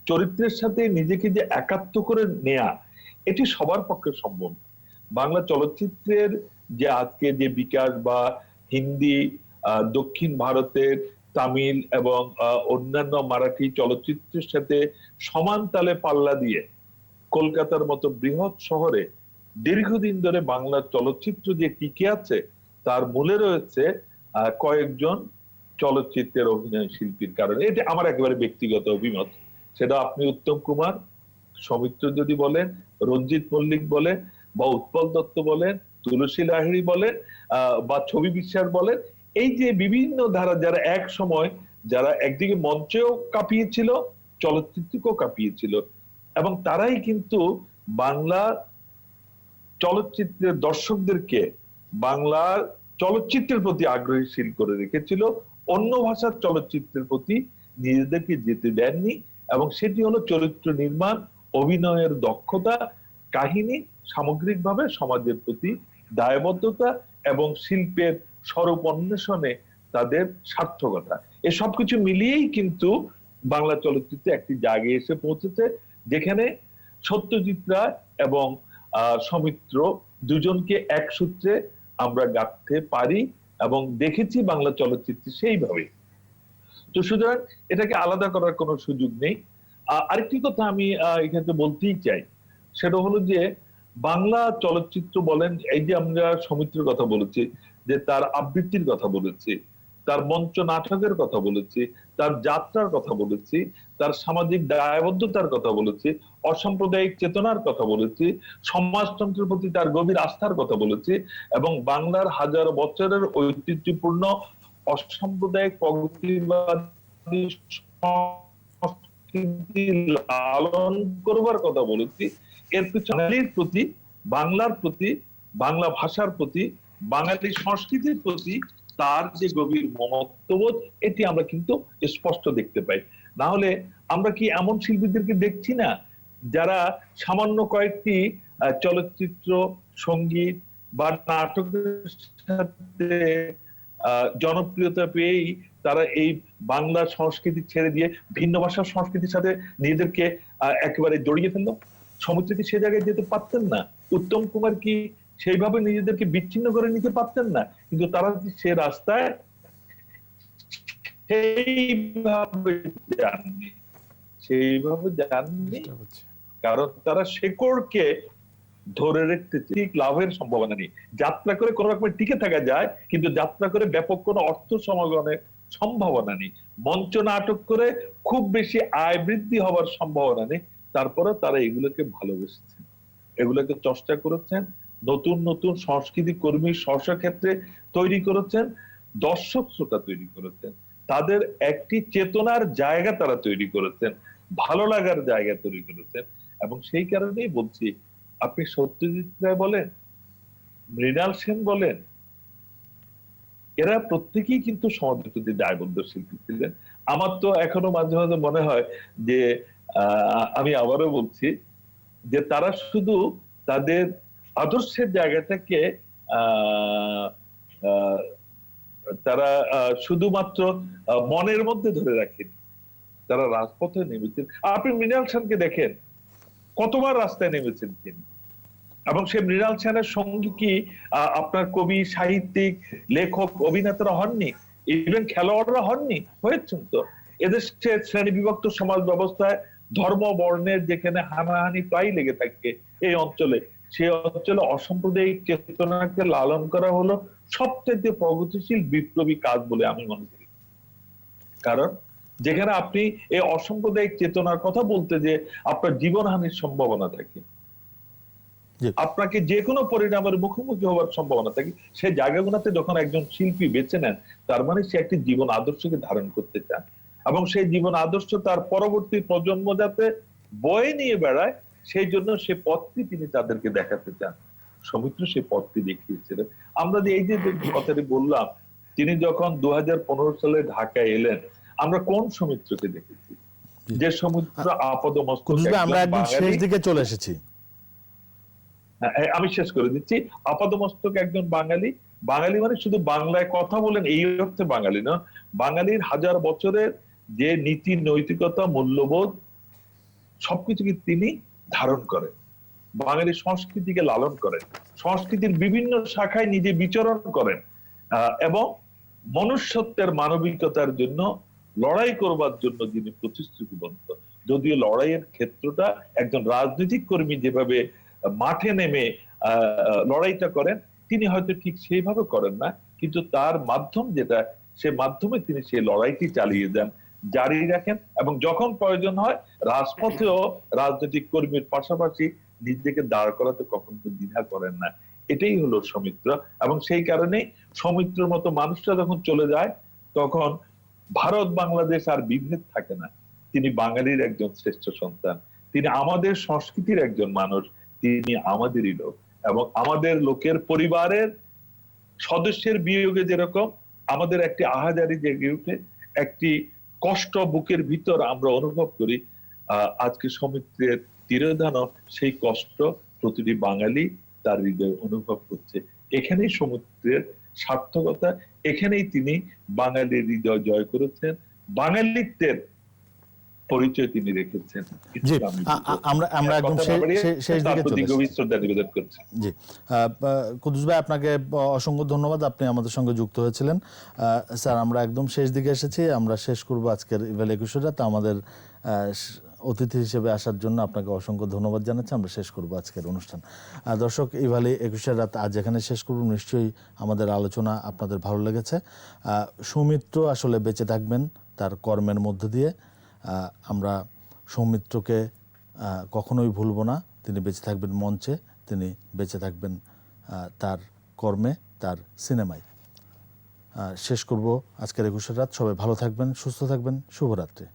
চরিত্রের সাথে নিজেকে যে একাত্ম করে নেয়া, এটি সবার পক্ষে সম্ভব। বাংলা চলচ্চিত্রের যে আজকে যে বিকাশ, বা হিন্দি, দক্ষিণ ভারতের তামিল এবং অন্যান্য মারাঠি চলচ্চিত্রের সাথে সমান তালে পাল্লা দিয়ে কলকাতার মতো বৃহৎ শহরে দীর্ঘদিন ধরে বাংলা চলচ্চিত্র যে টিকে আছে, তার মূলে রয়েছে কয়েকজন চলচ্চিত্রের অভিনয় শিল্পীর কারণে। এটা আমার একেবারে ব্যক্তিগত অভিমত। সেটা আপনি উত্তম কুমার, সৌমিত্র যদি বলেন, রঞ্জিত মল্লিক বলেন, বা উৎপল দত্ত বলেন, তুলসী লাহিড়ী বলেন, বা ছবি বিশ্বাস বলেন, এই যে বিভিন্ন ধারা যারা এক সময় যারা একদিকে মঞ্চেও কাঁপিয়েছিল, চলচ্চিত্রকেও কাঁপিয়েছিল, এবং তারাই কিন্তু বাংলা চলচ্চিত্রের দর্শকদেরকে বাংলার চলচ্চিত্রের প্রতি আগ্রহীশীল করে রেখেছিল, অন্য ভাষার চলচ্চিত্রের প্রতি নিজেদেরকে যেতে দেননি। এবং সেটি হলো চরিত্র নির্মাণ, অভিনয়ের দক্ষতা, কাহিনী, সামগ্রিকভাবে সমাজের প্রতি দায়বদ্ধতা এবং শিল্পের স্বরূপ অন্বেষণে তাদের সার্থকতা। এই সবকিছু মিলিয়েই কিন্তু বাংলা চলচ্চিত্রে একটি জায়গায় এসে পৌঁছেছে, যেখানে সত্যজিৎ রায় এবং সৌমিত্র দুজনকে এক সূত্রে আমরা গাঁথতে পারি এবং দেখেছি বাংলা চলচ্চিত্রে সেইভাবে। তো সুতরাং এটাকে আলাদা করার কোনো সুযোগ নেই। আরেকটি কথা আমি এখানে বলতেই চাই, সেটা হলো যে বাংলা চলচ্চিত্র বলেন, এই যে আমরা সৌমিত্রের কথা বলেছি, যে তার আবৃত্তির কথা বলেছি, তার মঞ্চ নাটকের কথা বলেছি, তার যাত্রার কথা বলেছি, তার সামাজিক দায়বদ্ধতার কথা বলেছি, অসাম্প্রদায়িক চেতনার কথা বলেছি, সমাজতন্ত্রের প্রতি তার গভীর আস্থার কথা বলেছি, এবং বাংলার হাজার বছরের ঐতিহ্যপূর্ণ অসাম্প্রদায়িক প্রগতিবাদী সংস্কৃতি লালন করবার কথা বলেছি। এর পিছনের প্রতি, বাংলার প্রতি, বাংলা ভাষার প্রতি, বাঙালি সংস্কৃতির প্রতি তার যে গভীর মমত্ববোধ, এটি আমরা কিন্তু স্পষ্ট দেখতে পাই। না হলে আমরা কি এমন শিল্পীদেরকে দেখছি না যারা সামান্য কয়েকটি চলচ্চিত্র, সঙ্গীত বা নাটকের সাথে জনপ্রিয়তা পেয়েই তারা এই বাংলা সংস্কৃতি ছেড়ে দিয়ে ভিন্ন ভাষার সংস্কৃতির সাথে নিজেদেরকে একেবারে জড়িয়ে ফেললো? সৌমিত্র কি সে জায়গায় যেতে পারতেন না? উত্তম কুমার কি সেইভাবে নিজেদেরকে বিচ্ছিন্ন করে নিতে পারতেন না? কিন্তু তারা সে রাস্তায় সেইভাবে যাননি, কারণ তারা শেকড়কে ধরে রাখতে ঠিক লাভের সম্ভাবনা নেই। যাত্রা করে কোন রকমের টিকে থাকা যায়, কিন্তু যাত্রা করে ব্যাপক কোনো অর্থ সমাগমের সম্ভাবনা নেই। মঞ্চ নাটক করে খুব বেশি আয় বৃদ্ধি হওয়ার সম্ভাবনা নেই। তারপরে তারা এগুলোকে ভালোবেসেছেন, এগুলোকে চর্চা করেছেন, নতুন নতুন সংস্কৃতি কর্মী ক্ষেত্রে তৈরি করেছেন, দর্শক শ্রোতা তৈরি করেছেন, তাদের একটি চেতনার জায়গা তারা তৈরি করেছেন, ভালো লাগার জায়গা তৈরি করেছেন। এবং সেই কারণেই বলছি, আপনি সত্যজিৎ রায় বলেন, মৃণাল সেন বলেন, এরা প্রত্যেকেই কিন্তু সমাজের প্রতি দায়বদ্ধ শিল্পী ছিলেন। আমার তো এখনো মাঝে মাঝে মনে হয় যে আমি আবারও বলছি যে তারা শুধু তাদের আদর্শের জায়গাটাকে তারা শুধুমাত্র মনের মধ্যে ধরে রাখেনি, তারা রাজপথে নেমেছেন। আপনি মৃণাল সেনকে দেখেন, কতবার রাস্তায় নেমেছেন তিনি, এবং সে মৃণাল সেনের সঙ্গে কি আপনার কবি, সাহিত্যিক, লেখক, অভিনেতারা হননি? ইভেন খেলোয়াড়রা হননি? হয়েছেন তো। এদেশে শ্রেণী বিভক্ত সমাজ ব্যবস্থায় ধর্ম বর্ণের যেখানে হানাহানি প্রায় লেগে থাকে এই অঞ্চলে, সেই অঞ্চলে অসাম্প্রদায়িক চেতনাকে লালন করা হলো সবচেয়ে প্রগতিশীল বিপ্লবী কাজ বলে আমি মনে করি। কারণ যেখানে আপনি এই অসাম্প্রদায়িক চেতনার কথা বলতে যে আপনার জীবনহানির সম্ভাবনা থাকে, আপনাকে যে কোনো পরিণামের মুখোমুখি হওয়ার সম্ভাবনা থাকে, সেই জায়গাগুলোতে যখন একজন শিল্পী বেছে নেন, তার মানে সে একটি জীবন আদর্শকে ধারণ করতে চান, এবং সেই জীবন আদর্শ তার পরবর্তী প্রজন্ম যাতে বয়ে নিয়ে বেড়ায়, সেই জন্য সে পথটি তিনি তাদেরকে দেখাতে চান। সৌমিত্র সে পথটি দেখিয়েছিলেন। আমরা যে এই যে কথাটি বললাম, তিনি যখন 2015 সালে ঢাকায় এলেন, আমরা কোন সৌমিত্রকে দেখেছি? যে সৌমিত্র আপাদমস্তক আমরা একদম শেষ দিকে চলে এসেছি। আমি শেষ করে দিচ্ছি। আপাদমস্তক একজন বাঙালি। বাঙালি মানে শুধু বাংলায় কথা বলেন এই অর্থে বাঙালি না, বাঙালির হাজার বছরের যে নীতি, নৈতিকতা, মূল্যবোধ সবকিছুকে তিনি ধারণ করেন, বাঙালি সংস্কৃতিকে লালন করেন, সংস্কৃতির বিভিন্ন শাখায় নিজে বিচরণ করেন, এবং মনুষ্যত্বের, মানবিকতার জন্য লড়াই করবার জন্য যিনি প্রতিশ্রুতিবদ্ধ। যদিও লড়াইয়ের ক্ষেত্রটা একজন রাজনৈতিক কর্মী যেভাবে মাঠে নেমে লড়াইটা করেন, তিনি হয়তো ঠিক সেইভাবে করেন না, কিন্তু তার মাধ্যম যেটা, সে মাধ্যমে তিনি সেই লড়াইটি চালিয়ে যান, জারি রাখেন, এবং যখন প্রয়োজন হয় রাজপথেও রাজনৈতিক কর্মীর পাশাপাশি নিজেকে দাঁড় করাতে কখনো দ্বিধা করেন না। এটাই হলো সৌমিত্র। এবং সেই কারণে সৌমিত্রের মতো মানুষরা যখন চলে যায়, তখন ভারত বাংলাদেশ আর বিভেদ থাকে না। তিনি বাঙালির একজন শ্রেষ্ঠ সন্তান, তিনি আমাদের সংস্কৃতির একজন মানুষ, তিনি আমাদেরই লোক, এবং আমাদের লোকের পরিবারের সদস্যের বিয়োগে যেরকম আমাদের একটি আহাজারি জেগে উঠে, একটি কষ্ট বুকের ভিতর আমরা অনুভব করি, আজকে সৌমিত্রের তিরোধানও সেই কষ্ট প্রতিটি বাঙালি তার হৃদয়ে অনুভব করছে। এখানেই সৌমিত্রের সার্থকতা, এখানেই তিনি বাঙালির হৃদয় জয় করেছেন, বাঙালিত্বের পরিচয় তিনি রেখেছেন। জি, আমরা একদম শেষ দিকে চলে এসেছি। জি, কুদ্দুস ভাই, আপনাকে অসংখ্য ধন্যবাদ, আপনি আমাদের সঙ্গে যুক্ত হয়েছিলেন। স্যার, আমরা একদম শেষ দিকে এসেছি, আমরা শেষ করব আজকের ইভ্যাল 21 রাত। আমাদের অতিথি হিসেবে আসার জন্য আপনাকে অসংখ্য ধন্যবাদ জানাচ্ছি। আমরা শেষ করব আজকের অনুষ্ঠান। দর্শক, ইভ্যাল 21 রাত আজ এখানে শেষ করব। নিশ্চয়ই আমাদের আলোচনা আপনাদের ভালো লেগেছে। সৌমিত্র আসলে বেঁচে থাকবেন তার কর্মের মধ্য দিয়ে। আমরা সৌমিত্রকে কখনোই ভুলব না। তিনি বেঁচে থাকবেন মঞ্চে, তিনি বেঁচে থাকবেন তার কর্মে, তার সিনেমায়। শেষ করব আজকের 21 রাত। সবাই ভালো থাকবেন, সুস্থ থাকবেন। শুভরাত্রি।